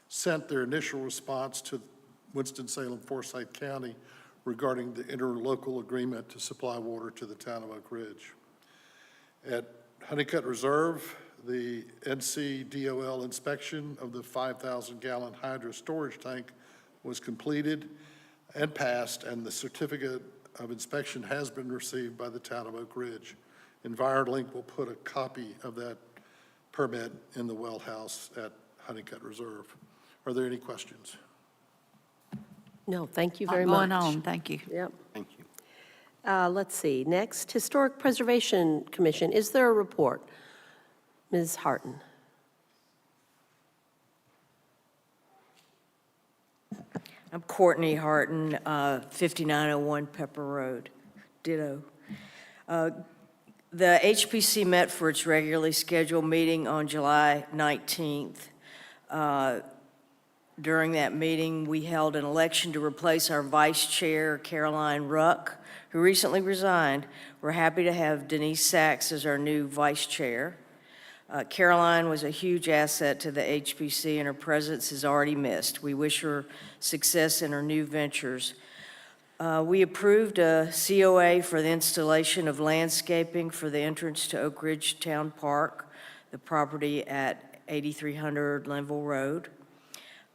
R: sent their initial response to Winston-Salem Forsyth County regarding the interlocal agreement to supply water to the town of Oak Ridge. At Honeycutt Reserve, the NCDOL inspection of the 5,000-gallon hydro storage tank was completed and passed, and the certificate of inspection has been received by the town of Oak Ridge. EnviroLink will put a copy of that permit in the well house at Honeycutt Reserve. Are there any questions?
A: No, thank you very much.
E: Going on, thank you.
A: Yep.
H: Thank you.
A: Let's see, next, Historic Preservation Commission. Is there a report? Ms. Harton.
S: I'm Courtney Harton, 5901 Pepper Road, ditto. The HPC met for its regularly scheduled meeting on July 19th. During that meeting, we held an election to replace our vice chair, Caroline Ruck, who recently resigned. We're happy to have Denise Sachs as our new vice chair. Caroline was a huge asset to the HPC, and her presence is already missed. We wish her success in her new ventures. We approved a COA for the installation of landscaping for the entrance to Oak Ridge Town Park, the property at 8300 Linville Road.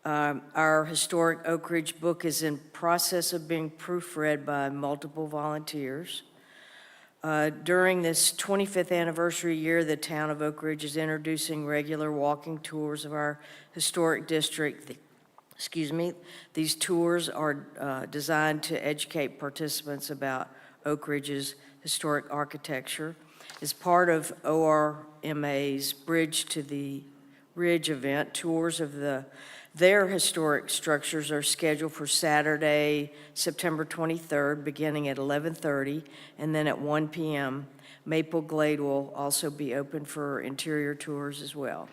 S: Our historic Oak Ridge book is in process of being proofread by multiple volunteers. During this 25th anniversary year, the town of Oak Ridge is introducing regular walking tours of our historic district. These tours are designed to educate participants about Oak Ridge's historic architecture. As part of ORMA's Bridge to the Ridge event, tours of their historic structures are scheduled for Saturday, September 23rd, beginning at 11:30, and then at 1 p.m. Maple Glade will also be open for interior tours as well.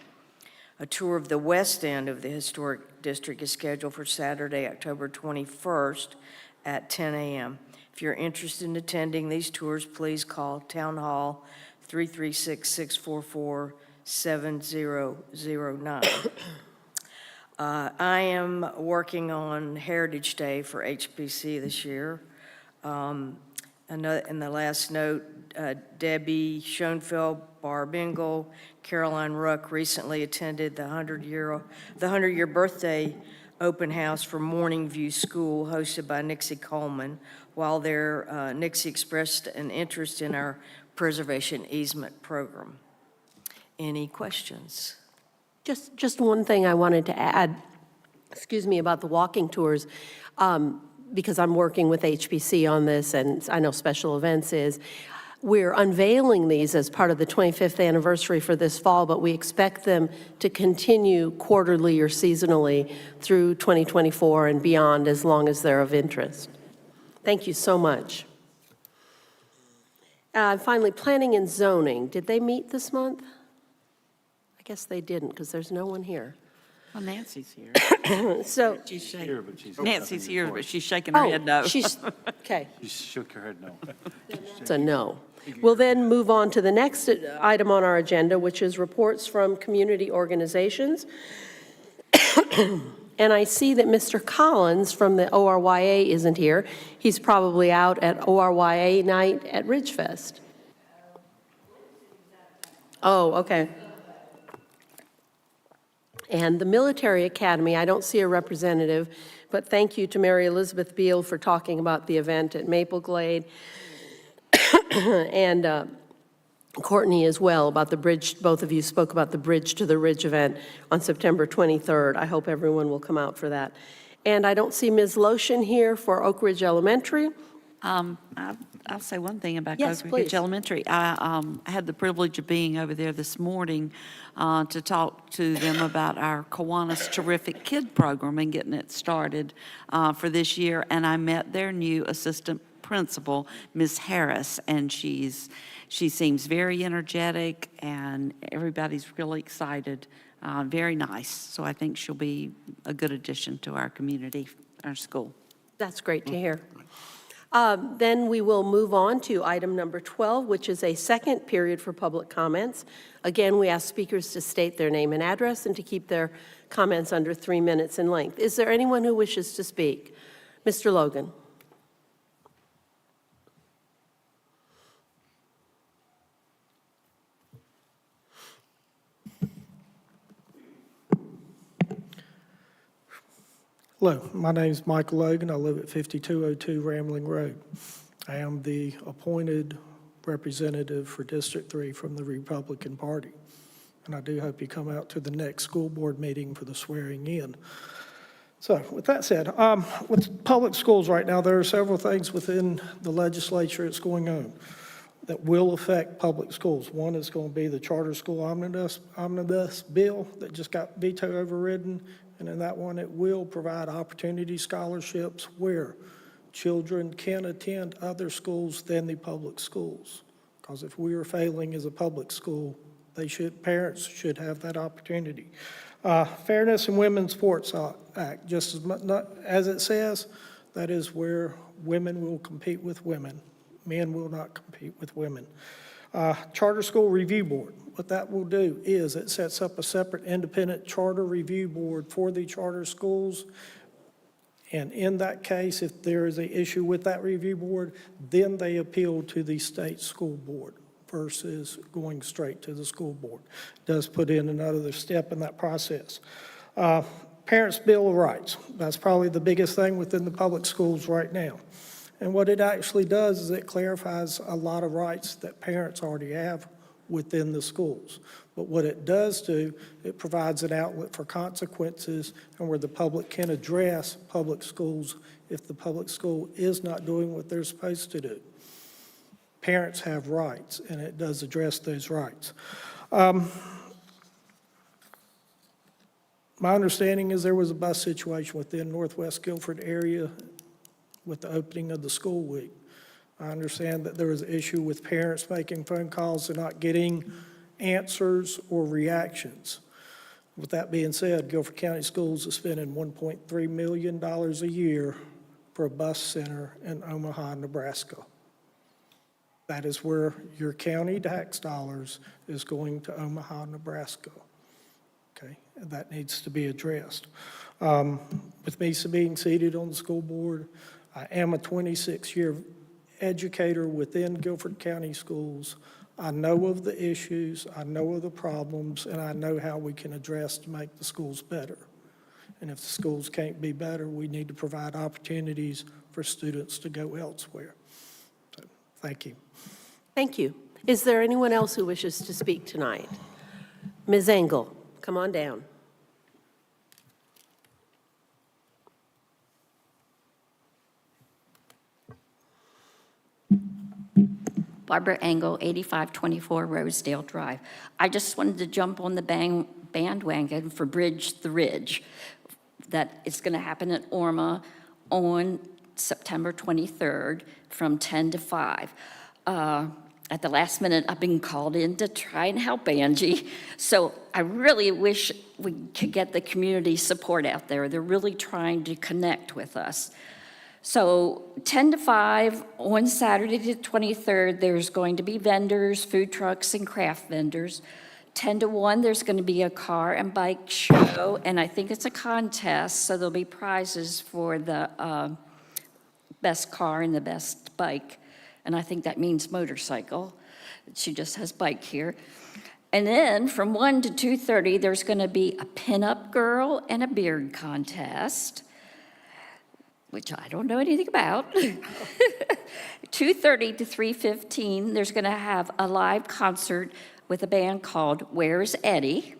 S: A tour of the west end of the historic district is scheduled for Saturday, October 21st at 10 a.m. If you're interested in attending these tours, please call Town Hall 336-644-7009. I am working on Heritage Day for HPC this year. And the last note, Debbie Schoenfeld, Barb Engel, Caroline Ruck recently attended the 100-year birthday open house for Morning View School hosted by Nixie Coleman. While there, Nixie expressed an interest in our preservation easement program. Any questions?
A: Just one thing I wanted to add, about the walking tours, because I'm working with HPC on this, and I know Special Events is. We're unveiling these as part of the 25th anniversary for this fall, but we expect them to continue quarterly or seasonally through 2024 and beyond, as long as they're of interest. Thank you so much. Finally, planning and zoning. Did they meet this month? I guess they didn't, because there's no one here.
E: Well, Nancy's here.
A: So,
E: She's shaking.
C: Here, but she's-
E: Nancy's here, but she's shaking her head no.
A: she's, okay.
C: She shook her head no.
A: It's a no. We'll then move on to the next item on our agenda, which is reports from community organizations. And I see that Mr. Collins from the ORYA isn't here. He's probably out at ORYA night at Ridgefest. Oh, okay. And the Military Academy, I don't see a representative, but thank you to Mary Elizabeth Beal for talking about the event at Maple Glade. And Courtney as well about the bridge. Both of you spoke about the Bridge to the Ridge event on September 23rd. I hope everyone will come out for that. And I don't see Ms. Lotion here for Oak Ridge Elementary.
E: I'll say one thing about
A: Yes,
E: Oak
A: please.
E: Ridge Elementary. I had the privilege of being over there this morning to talk to them about our Kiwanis Terrific Kid program and getting it started for this year. And I met their new assistant principal, Ms. Harris, and she seems very energetic, and everybody's really excited. Very nice. So I think she'll be a good addition to our community, our school.
A: That's great to hear. Then we will move on to item number 12, which is a second period for public comments. Again, we ask speakers to state their name and address and to keep their comments under 3 minutes in length. Is there anyone who wishes to speak? Mr. Logan.
T: Hello, my name is Michael Logan. I live at 5202 Rambling Road. I am the appointed representative for District 3 from the Republican Party. And I do hope you come out to the next school board meeting for the swearing in. So with that said, with public schools right now, there are several things within the legislature that's going on that will affect public schools. One is going to be the charter school omnibus bill that just got veto overridden. And in that one, it will provide opportunity scholarships where children can attend other schools than the public schools. Because if we are failing as a public school, parents should have that opportunity. Fairness in Women's Sports Act, just as much, as it says, that is where women will compete with women. Men will not compete with women. Charter School Review Board. What that will do is it sets up a separate independent charter review board for the charter schools. And in that case, if there is an issue with that review board, then they appeal to the state school board versus going straight to the school board. It does put in another step in that process. Parents' Bill of Rights. That's probably the biggest thing within the public schools right now. And what it actually does is it clarifies a lot of rights that parents already have within the schools. But what it does do, it provides an outlet for consequences and where the public can address public schools if the public school is not doing what they're supposed to do. Parents have rights, and it does address those rights. My understanding is there was a bus situation within Northwest Guilford area with the opening of the school week. I understand that there was an issue with parents making phone calls and not getting answers or reactions. With that being said, Guilford County Schools is spending $1.3 million a year for a bus center in Omaha, Nebraska. That is where your county tax dollars is going to Omaha, Nebraska. Okay, and that needs to be addressed. With me being seated on the school board, I am a 26-year educator within Guilford County Schools. I know of the issues, I know of the problems, and I know how we can address to make the schools better. And if the schools can't be better, we need to provide opportunities for students to go elsewhere. So, thank you.
A: Thank you. Is there anyone else who wishes to speak tonight? Ms. Engel, come on down.
U: Barbara Engel, 8524 Rosedale Drive. I just wanted to jump on the bandwagon for Bridge the Ridge. That is going to happen at Orma on September 23rd from 10 to 5. At the last minute, I've been called in to try and help Angie. So I really wish we could get the community support out there. They're really trying to connect with us. So 10 to 5 on Saturday the 23rd, there's going to be vendors, food trucks, and craft vendors. 10 to 1, there's going to be a car and bike show, and I think it's a contest, so there'll be prizes for the best car and the best bike, and I think that means motorcycle. She just has bike here. And then from 1 to 2:30, there's going to be a pinup girl and a beard contest, which I don't know anything about. 2:30 to 3:15, there's going to have a live concert with a band called Where's Eddie?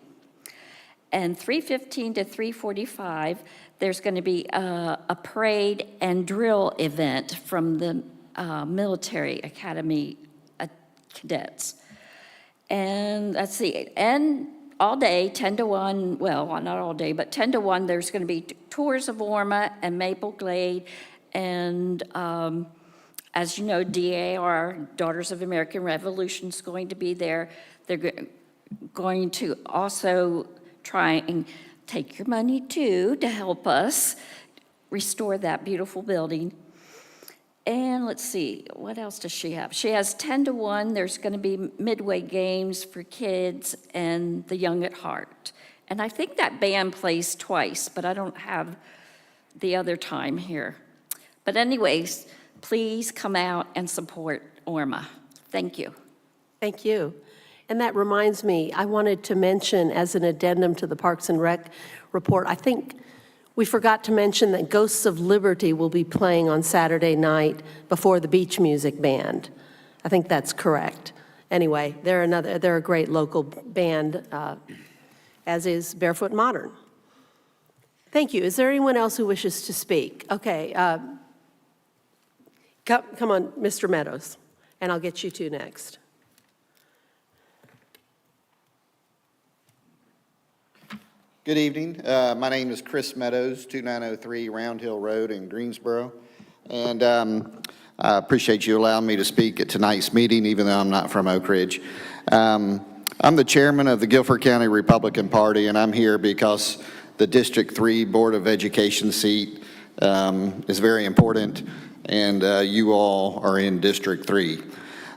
U: And 3:15 to 3:45, there's going to be a parade and drill event from the military academy cadets. And let's see, and all day, 10 to 1, well, not all day, but 10 to 1, there's going to be tours of Orma and Maple Glade. And as you know, DAR, Daughters of American Revolution, is going to be there. They're going to also try and take your money, too, to help us restore that beautiful building. And let's see, what else does she have? She has 10 to 1. There's going to be midway games for kids and the young at heart. And I think that band plays twice, but I don't have the other time here. But anyways, please come out and support Orma. Thank you.
A: Thank you. And that reminds me, I wanted to mention as an addendum to the Parks and Rec report, I think we forgot to mention that Ghosts of Liberty will be playing on Saturday night before the Beach Music Band. I think that's correct. Anyway, they're a great local band, as is Barefoot Modern. Thank you. Is there anyone else who wishes to speak? Okay, come on, Mr. Meadows, and I'll get you two next.
V: Good evening. My name is Chris Meadows, 2903 Round Hill Road in Greensboro. And I appreciate you allowing me to speak at tonight's meeting, even though I'm not from Oak Ridge. I'm the chairman of the Guilford County Republican Party, and I'm here because the District 3 Board of Education seat is very important, and you all are in District 3.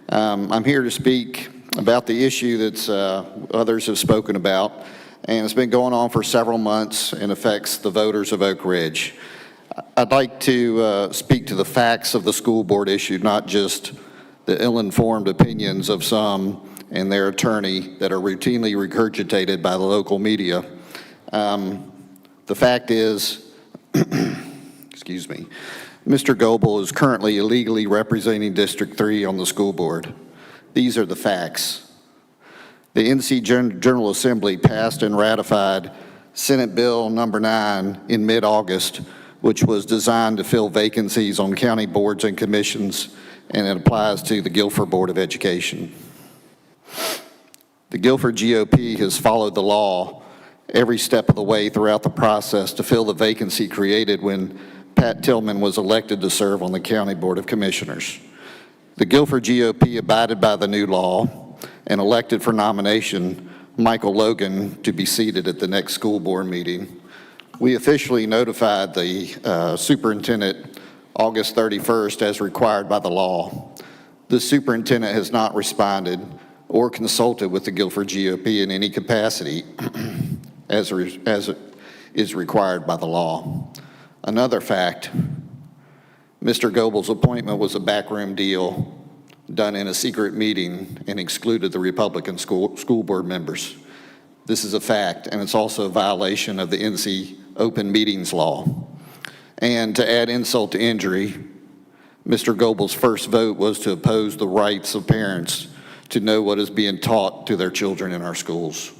V: I'm here to speak about the issue that others have spoken about, and it's been going on for several months and affects the voters of Oak Ridge. I'd like to speak to the facts of the school board issue, not just the ill-informed opinions of some and their attorney that are routinely regurgitated by the local media. The fact is, excuse me, Mr. Goebel is currently illegally representing District 3 on the school board. These are the facts. The NC General Assembly passed and ratified Senate Bill number 9 in mid-August, which was designed to fill vacancies on county boards and commissions, and it applies to the Guilford Board of Education. The Guilford GOP has followed the law every step of the way throughout the process to fill the vacancy created when Pat Tillman was elected to serve on the County Board of Commissioners. The Guilford GOP abided by the new law and elected for nomination Michael Logan to be seated at the next school board meeting. We officially notified the superintendent August 31st as required by the law. The superintendent has not responded or consulted with the Guilford GOP in any capacity as is required by the law. Another fact, Mr. Goebel's appointment was a backroom deal done in a secret meeting and excluded the Republican school board members. This is a fact, and it's also a violation of the NC Open Meetings Law. And to add insult to injury, Mr. Goebel's first vote was to oppose the rights of parents to know what is being taught to their children in our schools.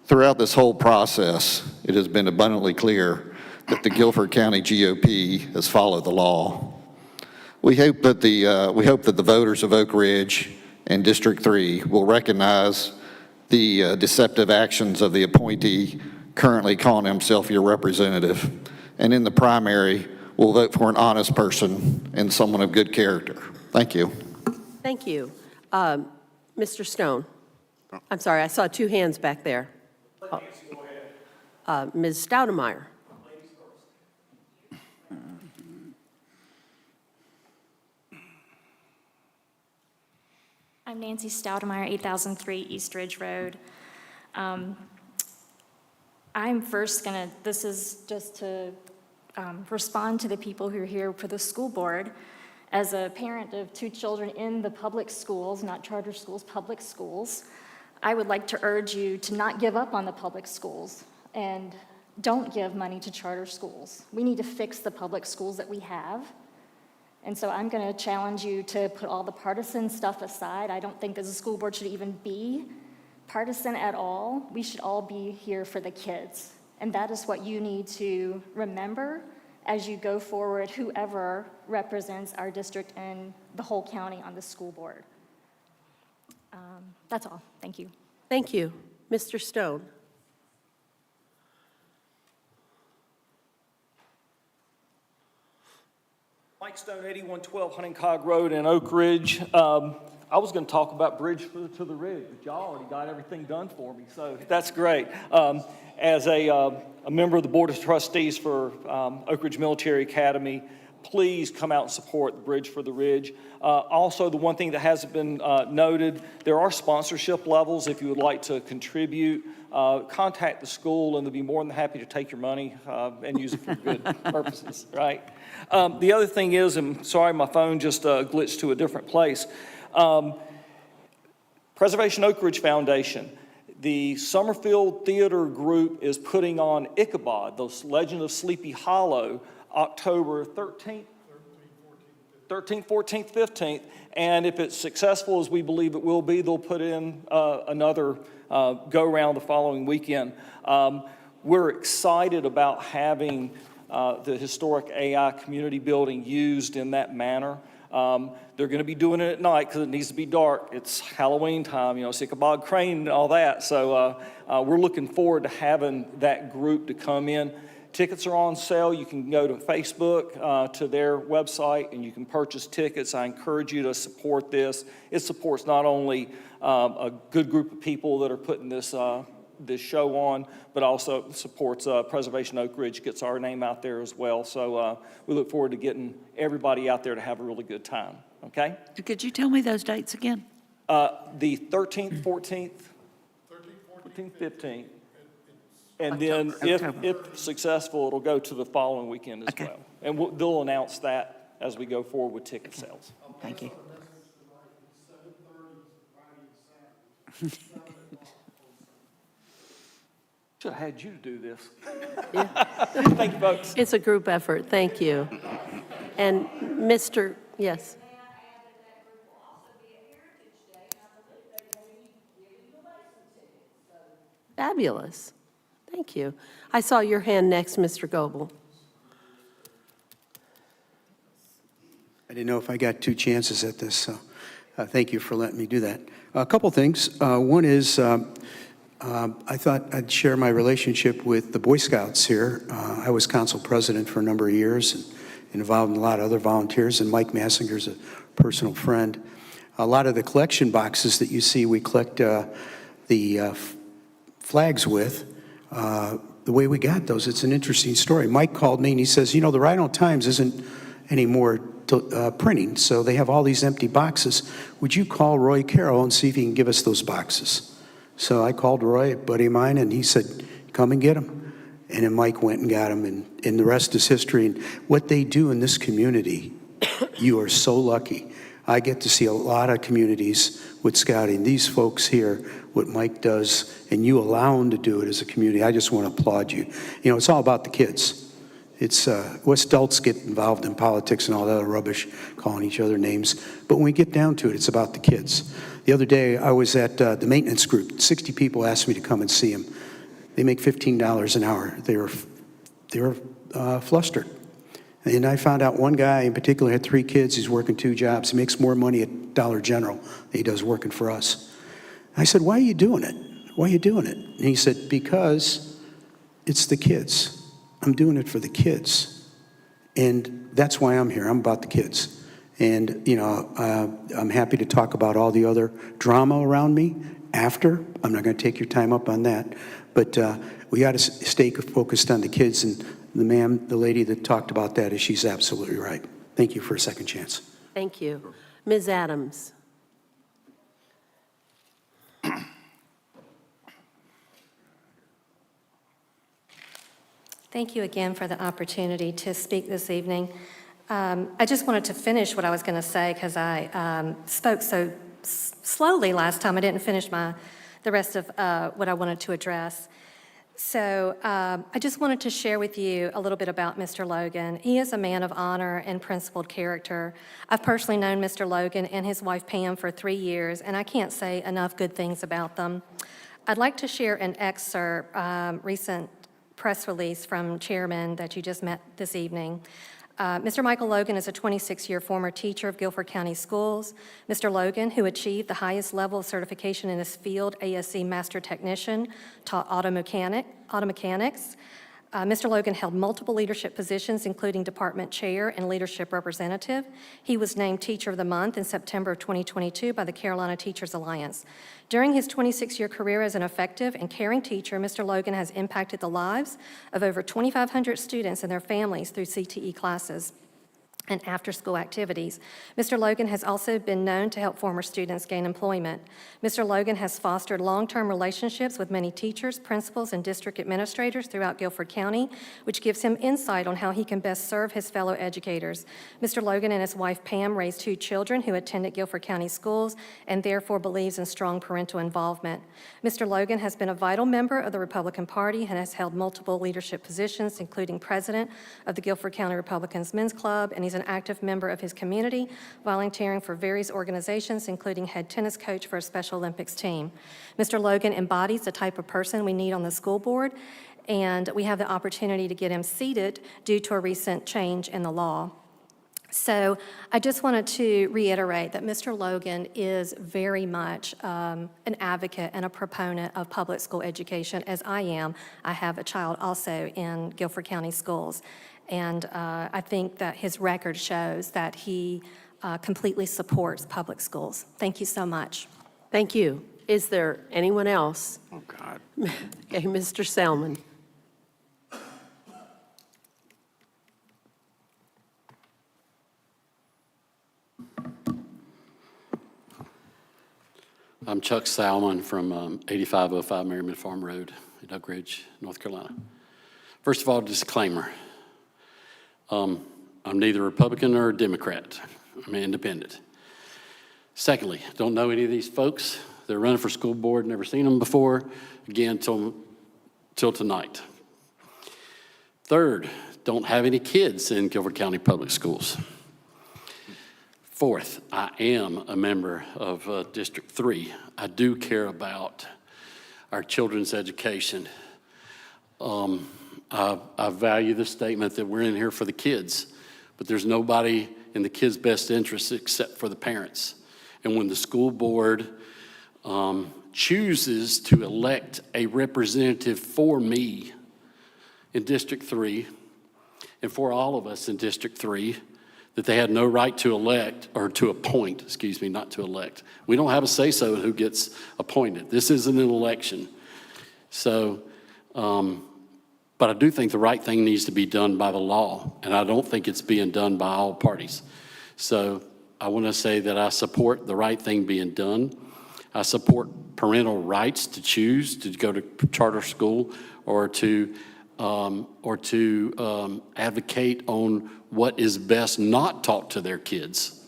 V: Throughout this whole process, it has been abundantly clear that the Guilford County GOP has followed the law. We hope that the voters of Oak Ridge and District 3 will recognize the deceptive actions of the appointee currently calling himself your representative, and in the primary, will vote for an honest person and someone of good character. Thank you.
A: Thank you. Mr. Stone. I'm sorry, I saw two hands back there. Ms. Stoudemeyer.
B: I'm Nancy Stoudemeyer, 8003 East Ridge Road. I'm first this is just to respond to the people who are here for the school board. As a parent of two children in the public schools, not charter schools, public schools, I would like to urge you to not give up on the public schools and don't give money to charter schools. We need to fix the public schools that we have. And so I'm going to challenge you to put all the partisan stuff aside. I don't think that the school board should even be partisan at all. We should all be here for the kids. And that is what you need to remember as you go forward, whoever represents our district and the whole county on the school board. That's all. Thank you.
A: Thank you. Mr. Stone.
L: Mike Stone, 8112 Huntingcog Road in Oak Ridge. I was going to talk about Bridge to the Ridge, but y'all already got everything done for me, so that's great. As a member of the Board of Trustees for Oak Ridge Military Academy, please come out and support the Bridge for the Ridge. Also, the one thing that hasn't been noted, there are sponsorship levels. If you would like to contribute, contact the school, and they'll be more than happy to take your money and use it for good purposes, right? The other thing is, and sorry, my phone just glitched to a different place. Preservation Oak Ridge Foundation, the Summerfield Theater Group is putting on Ichabod, the Legend of Sleepy Hollow, October 13th, 14th, 15th, and if it's successful, as we believe it will be, they'll put in another go-round the following weekend. We're excited about having the historic AI community building used in that manner. They're going to be doing it at night because it needs to be dark. It's Halloween time, you know, Ichabod Crane and all that. So we're looking forward to having that group to come in. Tickets are on sale. You can go to Facebook, to their website, and you can purchase tickets. I encourage you to support this. It supports not only a good group of people that are putting this this show on, but also supports Preservation Oak Ridge, gets our name out there as well. So we look forward to getting everybody out there to have a really good time, okay?
E: Could you tell me those dates again?
L: The 13th, 14th, 15th. And then if successful, it'll go to the following weekend as well. And they'll announce that as we go forward with ticket sales.
E: Thank you.
L: Should have had you to do this.
A: Yeah.
L: Thank you, folks.
A: It's a group effort. Thank you. And Mr. Yes. Fabulous. Thank you. I saw your hand next, Mr. Goebel.
M: I didn't know if I got two chances at this, so thank you for letting me do that. A couple things. One is I thought I'd share my relationship with the Boy Scouts here. I was council president for a number of years and involved in a lot of other volunteers, and Mike Massinger's a personal friend. A lot of the collection boxes that you see, we collect the flags with, the way we got those. It's an interesting story. Mike called me and he says, you know, the Rhino Times isn't anymore printing, so they have all these empty boxes. Would you call Roy Carroll and see if he can give us those boxes? So I called Roy, a buddy of mine, and he said, come and get them. And then Mike went and got them, and the rest is history. And what they do in this community, you are so lucky. I get to see a lot of communities with scouting. These folks here, what Mike does, and you allow them to do it as a community, I just want to applaud you. You know, it's all about the kids. It's us adults get involved in politics and all that other rubbish, calling each other names. But when we get down to it, it's about the kids. The other day, I was at the maintenance group. 60 people asked me to come and see them. They make $15 an hour. They were flustered. And I found out one guy in particular had 3 kids. He's working 2 jobs. He makes more money at Dollar General than he does working for us. I said, why are you doing it? Why are you doing it? And he said, because it's the kids. I'm doing it for the kids. And that's why I'm here. I'm about the kids. And, you know, I'm happy to talk about all the other drama around me after. I'm not going to take your time up on that. But we got to stay focused on the kids. And the lady that talked about that, she's absolutely right. Thank you for a second chance.
A: Thank you. Ms. Adams.
K: Thank you again for the opportunity to speak this evening. I just wanted to finish what I was going to say because I spoke so slowly last time. I didn't finish the rest of what I wanted to address. So I just wanted to share with you a little bit about Mr. Logan. He is a man of honor and principled character. I've personally known Mr. Logan and his wife Pam for 3 years, and I can't say enough good things about them. I'd like to share an excerpt, recent press release from Chairman that you just met this evening. Mr. Michael Logan is a 26-year former teacher of Guilford County Schools. Mr. Logan, who achieved the highest level of certification in his field, ASE Master Technician, taught auto mechanics. Mr. Logan held multiple leadership positions, including department chair and leadership representative. He was named Teacher of the Month in September of 2022 by the Carolina Teachers Alliance. During his 26-year career as an effective and caring teacher, Mr. Logan has impacted the lives of over 2,500 students and their families through CTE classes and after-school activities. Mr. Logan has also been known to help former students gain employment. Mr. Logan has fostered long-term relationships with many teachers, principals, and district administrators throughout Guilford County, which gives him insight on how he can best serve his fellow educators. Mr. Logan and his wife Pam raised 2 children who attended Guilford County schools and therefore believes in strong parental involvement. Mr. Logan has been a vital member of the Republican Party and has held multiple leadership positions, including president of the Guilford County Republicans Men's Club, and he's an active member of his community, volunteering for various organizations, including head tennis coach for a Special Olympics team. Mr. Logan embodies the type of person we need on the school board, and we have the opportunity to get him seated due to a recent change in the law. So I just wanted to reiterate that Mr. Logan is very much an advocate and a proponent of public school education, as I am. I have a child also in Guilford County schools. And I think that his record shows that he completely supports public schools. Thank you so much.
A: Thank you. Is there anyone else?
H: Oh, God.
A: Okay, Mr. Selman.
J: I'm Chuck Salmon from 8505 Merriman Farm Road in Oak Ridge, North Carolina. First of all, disclaimer. I'm neither Republican nor Democrat. I'm an independent. Secondly, don't know any of these folks. They're running for school board, never seen them before, again, till tonight. Third, don't have any kids in Guilford County Public Schools. Fourth, I am a member of District 3. I do care about our children's education. I value the statement that we're in here for the kids, but there's nobody in the kids' best interest except for the parents. And when the school board chooses to elect a representative for me in District 3 and for all of us in District 3, that they had no right to elect, or to appoint, excuse me, not to elect. We don't have a say-so in who gets appointed. This isn't an election. So, but I do think the right thing needs to be done by the law, and I don't think it's being done by all parties. So I want to say that I support the right thing being done. I support parental rights to choose to go to charter school or to advocate on what is best not taught to their kids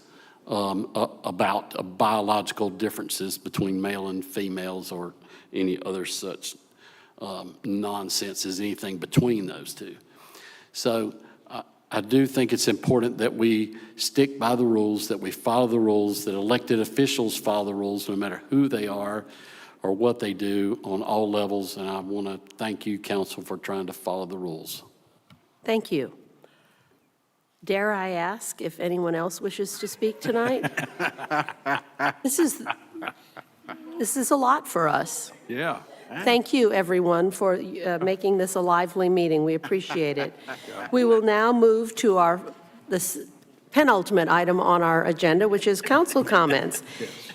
J: about biological differences between male and females or any other such nonsense as anything between those two. So I do think it's important that we stick by the rules, that we follow the rules, that elected officials follow the rules no matter who they are or what they do on all levels. And I want to thank you, council, for trying to follow the rules. Thank
A: you. Dare I ask if anyone else wishes to speak tonight? This is a lot for us.
D: Yeah.
A: Thank you, everyone, for making this a lively meeting. We appreciate it. We will now move to this penultimate item on our agenda, which is council comments.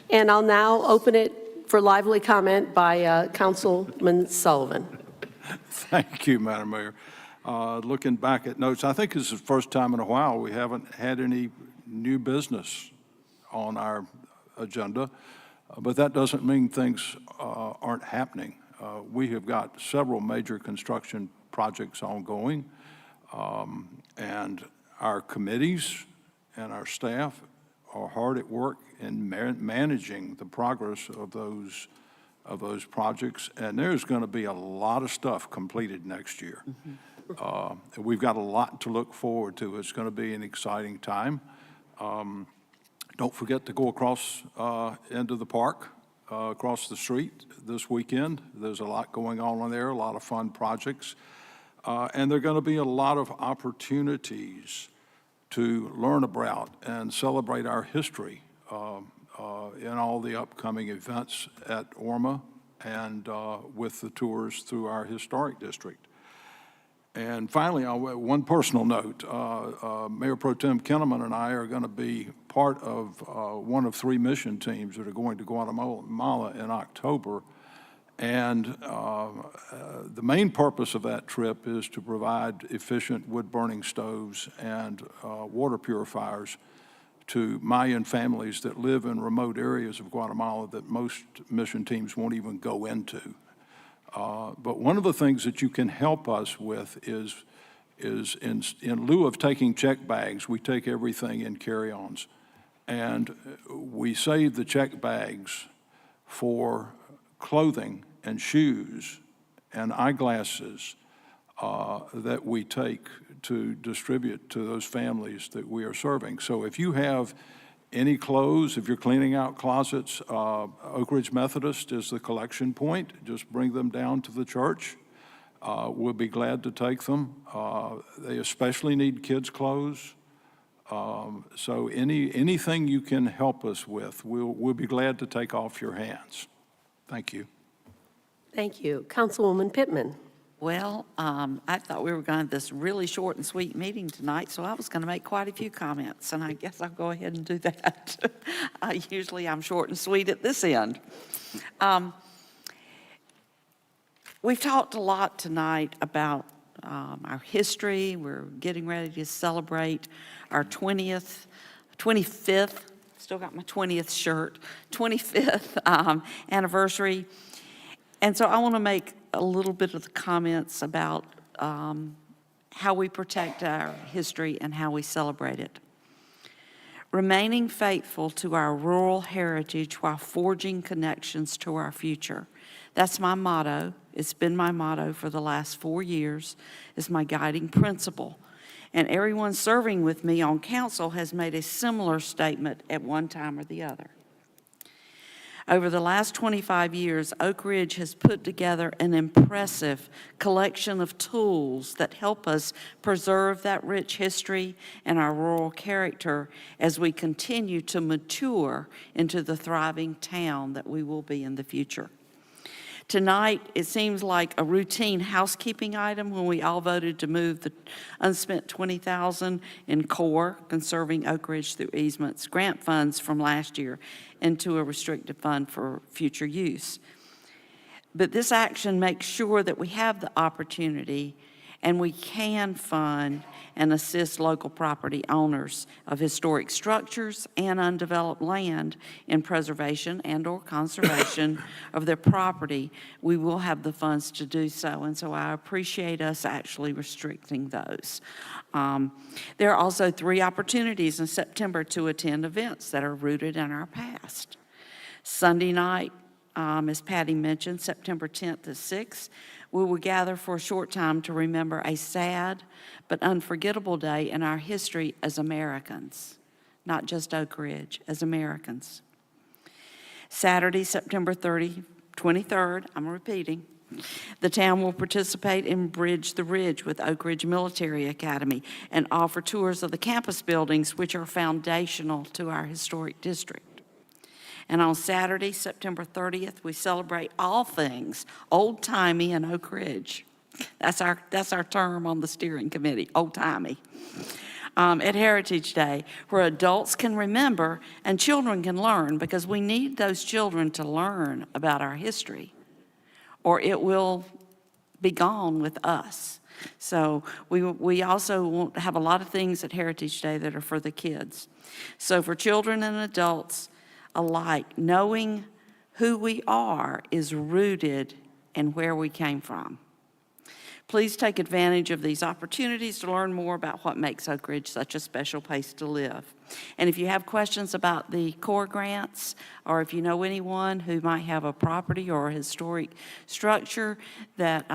A: And I'll now open it for lively comment by Councilman Sullivan.
D: Thank you, Madam Mayor. Looking back at notes, I think this is the first time in a while we haven't had any new business on our agenda, but that doesn't mean things aren't happening. We have got several major construction projects ongoing, and our committees and our staff are hard at work in managing the progress of those projects, and there's going to be a lot of stuff completed next year. We've got a lot to look forward to. It's going to be an exciting time. Don't forget to go across into the park, across the street this weekend. There's a lot going on there, a lot of fun projects. And there are going to be a lot of opportunities to learn about and celebrate our history in all the upcoming events at ORMA and with the tours through our historic district. And finally, one personal note, Mayor Pro Tem Kinnaman and I are going to be part of one of 3 mission teams that are going to Guatemala in October. And the main purpose of that trip is to provide efficient wood-burning stoves and water purifiers to Mayan families that live in remote areas of Guatemala that most mission teams won't even go into. But one of the things that you can help us with is in lieu of taking check bags, we take everything in carry-ons. And we save the check bags for clothing and shoes and eyeglasses that we take to distribute to those families that we are serving. So if you have any clothes, if you're cleaning out closets, Oak Ridge Methodist is the collection point. Just bring them down to the church. We'll be glad to take them. They especially need kids' clothes. So anything you can help us with, we'll be glad to take off your hands. Thank you.
A: Thank you. Councilwoman Pittman.
E: Well, I thought we were going to have this really short and sweet meeting tonight, so I was going to make quite a few comments, and I guess I'll go ahead and do that. Usually I'm short and sweet at this end. We've talked a lot tonight about our history. We're getting ready to celebrate our 25th, still got my 20th shirt, 25th anniversary. And so I want to make a little bit of the comments about how we protect our history and how we celebrate it. Remaining faithful to our rural heritage while forging connections to our future. That's my motto. It's been my motto for the last 4 years. It's my guiding principle. And everyone serving with me on council has made a similar statement at one time or the other. Over the last 25 years, Oak Ridge has put together an impressive collection of tools that help us preserve that rich history and our rural character as we continue to mature into the thriving town that we will be in the future. Tonight, it seems like a routine housekeeping item when we all voted to move the unspent $20,000 in CORE, Conserving Oak Ridge Through Easements, grant funds from last year into a restricted fund for future use. But this action makes sure that we have the opportunity and we can fund and assist local property owners of historic structures and undeveloped land in preservation and/or conservation of their property. We will have the funds to do so, and so I appreciate us actually restricting those. There are also 3 opportunities in September to attend events that are rooted in our past. Sunday night, as Patty mentioned, September 10th to 6th, we will gather for a short time to remember a sad but unforgettable day in our history as Americans, not just Oak Ridge, as Americans. Saturday, September 23rd, I'm repeating, the town will participate in Bridge the Ridge with Oak Ridge Military Academy and offer tours of the campus buildings, which are foundational to our historic district. And on Saturday, September 30th, we celebrate all things old-timey in Oak Ridge. That's our term on the steering committee, old-timey. At Heritage Day, where adults can remember and children can learn, because we need those children to learn about our history, or it will be gone with us. So we also want to have a lot of things at Heritage Day that are for the kids. So for children and adults alike, knowing who we are is rooted in where we came from. Please take advantage of these opportunities to learn more about what makes Oak Ridge such a special place to live. And if you have questions about the core grants, or if you know anyone who might have a property or a historic structure that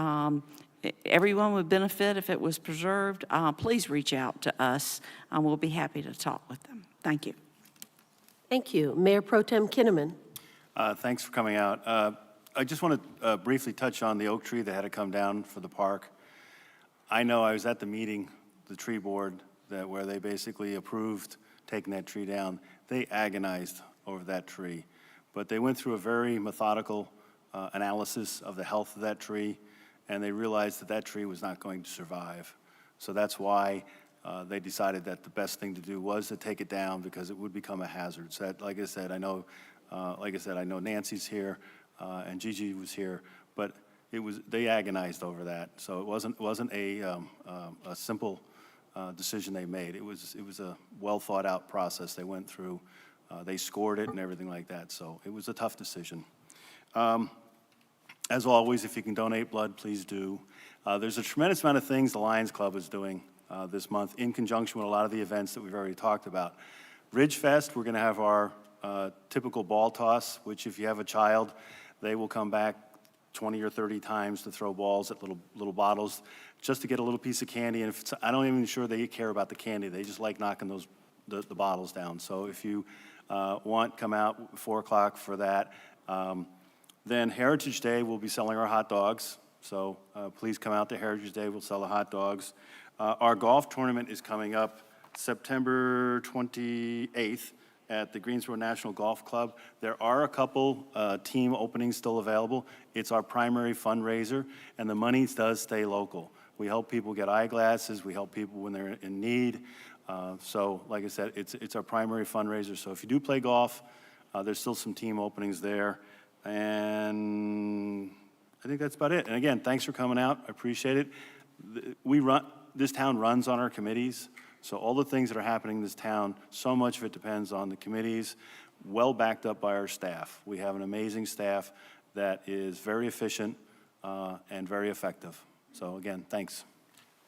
E: everyone would benefit if it was preserved, please reach out to us. We'll be happy to talk with them. Thank you.
A: Thank you. Mayor Pro Tem Kinnaman.
C: Thanks for coming out. I just want to briefly touch on the oak tree that had to come down for the park. I know I was at the meeting, the tree board, where they basically approved taking that tree down. They agonized over that tree, but they went through a very methodical analysis of the health of that tree, and they realized that that tree was not going to survive. So that's why they decided that the best thing to do was to take it down, because it would become a hazard. So that, like I said, I know Nancy's here and Gigi was here, but they agonized over that. So it wasn't a simple decision they made. It was a well thought out process they went through. They scored it and everything like that. So it was a tough decision. As always, if you can donate blood, please do. There's a tremendous amount of things the Lions Club is doing this month in conjunction with a lot of the events that we've already talked about. Ridge Fest, we're going to have our typical ball toss, which if you have a child, they will come back 20 or 30 times to throw balls at little bottles just to get a little piece of candy. And I'm not even sure they care about the candy. They just like knocking the bottles down. So if you want, come out 4 o'clock for that. Then Heritage Day, we'll be selling our hot dogs. So please come out to Heritage Day. We'll sell the hot dogs. Our golf tournament is coming up September 28th at the Greensboro National Golf Club. There are a couple team openings still available. It's our primary fundraiser, and the money does stay local. We help people get eyeglasses. We help people when they're in need. So, like I said, it's our primary fundraiser. So if you do play golf, there's still some team openings there. And I think that's about it. And again, thanks for coming out. I appreciate it. This town runs on our committees. So all the things that are happening in this town, so much of it depends on the committees, well backed up by our staff. We have an amazing staff that is very efficient and very effective. So again, thanks.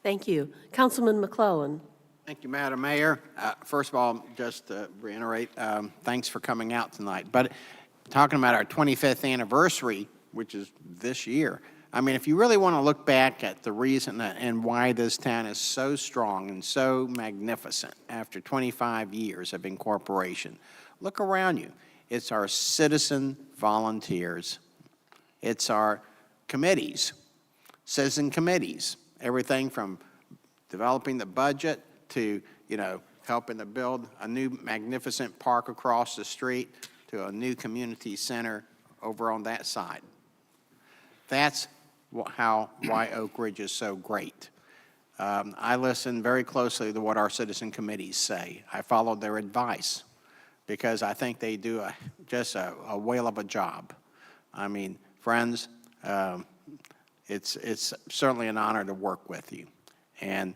A: Thank you. Councilman McClellan.
H: Thank you, Madam Mayor. First of all, just to reiterate, thanks for coming out tonight. But talking about our 25th anniversary, which is this year, I mean, if you really want to look back at the reason and why this town is so strong and so magnificent after 25 years of incorporation, look around you. It's our citizen volunteers. It's our committees, citizen committees, everything from developing the budget to, helping to build a new magnificent park across the street to a new community center over on that side. That's why Oak Ridge is so great. I listen very closely to what our citizen committees say. I follow their advice because I think they do just a whale of a job. I mean, friends, It's certainly an honor to work with you. And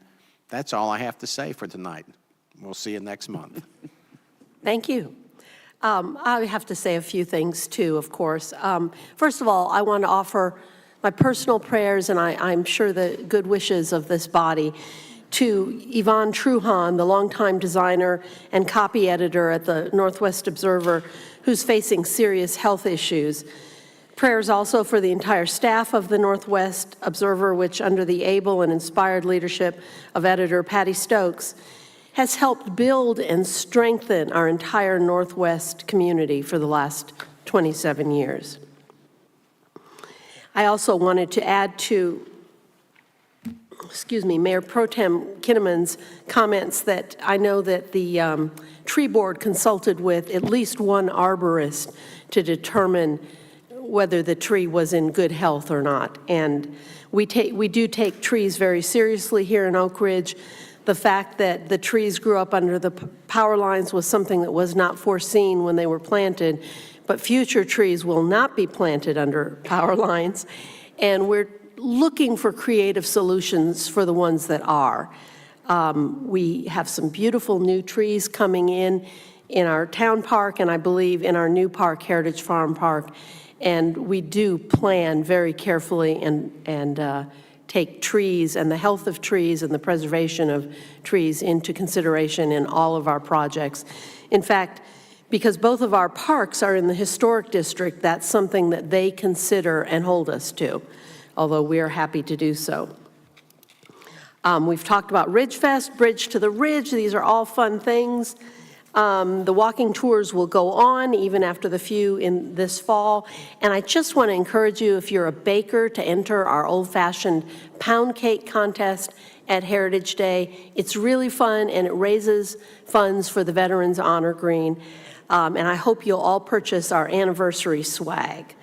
H: that's all I have to say for tonight. We'll see you next month.
A: Thank you. I have to say a few things, too, of course. First of all, I want to offer my personal prayers, and I'm sure the good wishes of this body, to Yvonne Truhan, the longtime designer and copy editor at the Northwest Observer, who's facing serious health issues. Prayers also for the entire staff of the Northwest Observer, which, under the able and inspired leadership of editor Patty Stokes, has helped build and strengthen our entire Northwest community for the last 27 years. I also wanted to add to, Mayor Pro Tem Kinnaman's comments that I know that the tree board consulted with at least one arborist to determine whether the tree was in good health or not. And we do take trees very seriously here in Oak Ridge. The fact that the trees grew up under the power lines was something that was not foreseen when they were planted, but future trees will not be planted under power lines, and we're looking for creative solutions for the ones that are. We have some beautiful new trees coming in our town park, and I believe in our new park, Heritage Farm Park, and we do plan very carefully and take trees and the health of trees and the preservation of trees into consideration in all of our projects. In fact, because both of our parks are in the historic district, that's something that they consider and hold us to, although we are happy to do so. We've talked about Ridge Fest, Bridge to the Ridge. These are all fun things. The walking tours will go on even after the few in this fall. And I just want to encourage you, if you're a baker, to enter our old-fashioned pound cake contest at Heritage Day. It's really fun, and it raises funds for the Veterans Honor Green. And I hope you'll all purchase our anniversary swag.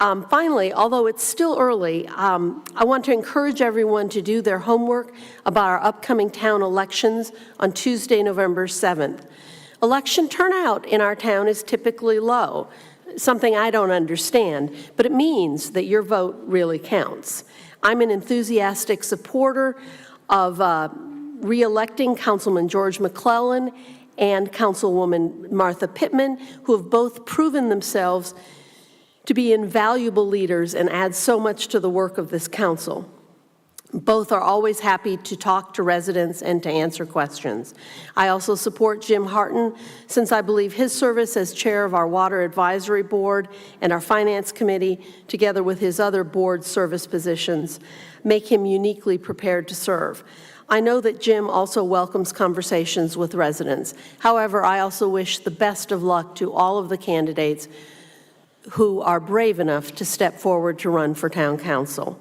A: Finally, although it's still early, I want to encourage everyone to do their homework about our upcoming town elections on Tuesday, November 7th. Election turnout in our town is typically low, something I don't understand, but it means that your vote really counts. I'm an enthusiastic supporter of re-electing Councilman George McClellan and Councilwoman Martha Pittman, who have both proven themselves to be invaluable leaders and add so much to the work of this council. Both are always happy to talk to residents and to answer questions. I also support Jim Harton, since I believe his service as chair of our Water Advisory Board and our Finance Committee, together with his other board service positions, make him uniquely prepared to serve. I know that Jim also welcomes conversations with residents. However, I also wish the best of luck to all of the candidates who are brave enough to step forward to run for town council.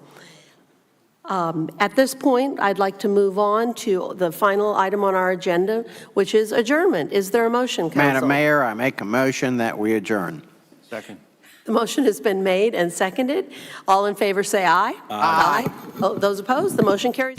A: At this point, I'd like to move on to the final item on our agenda, which is adjournment. Is there a motion, Council?
H: Madam Mayor, I make a motion that we adjourn.
C: Second.
A: The motion has been made and seconded. All in favor say aye. Aye. Oh, those opposed, the motion carries.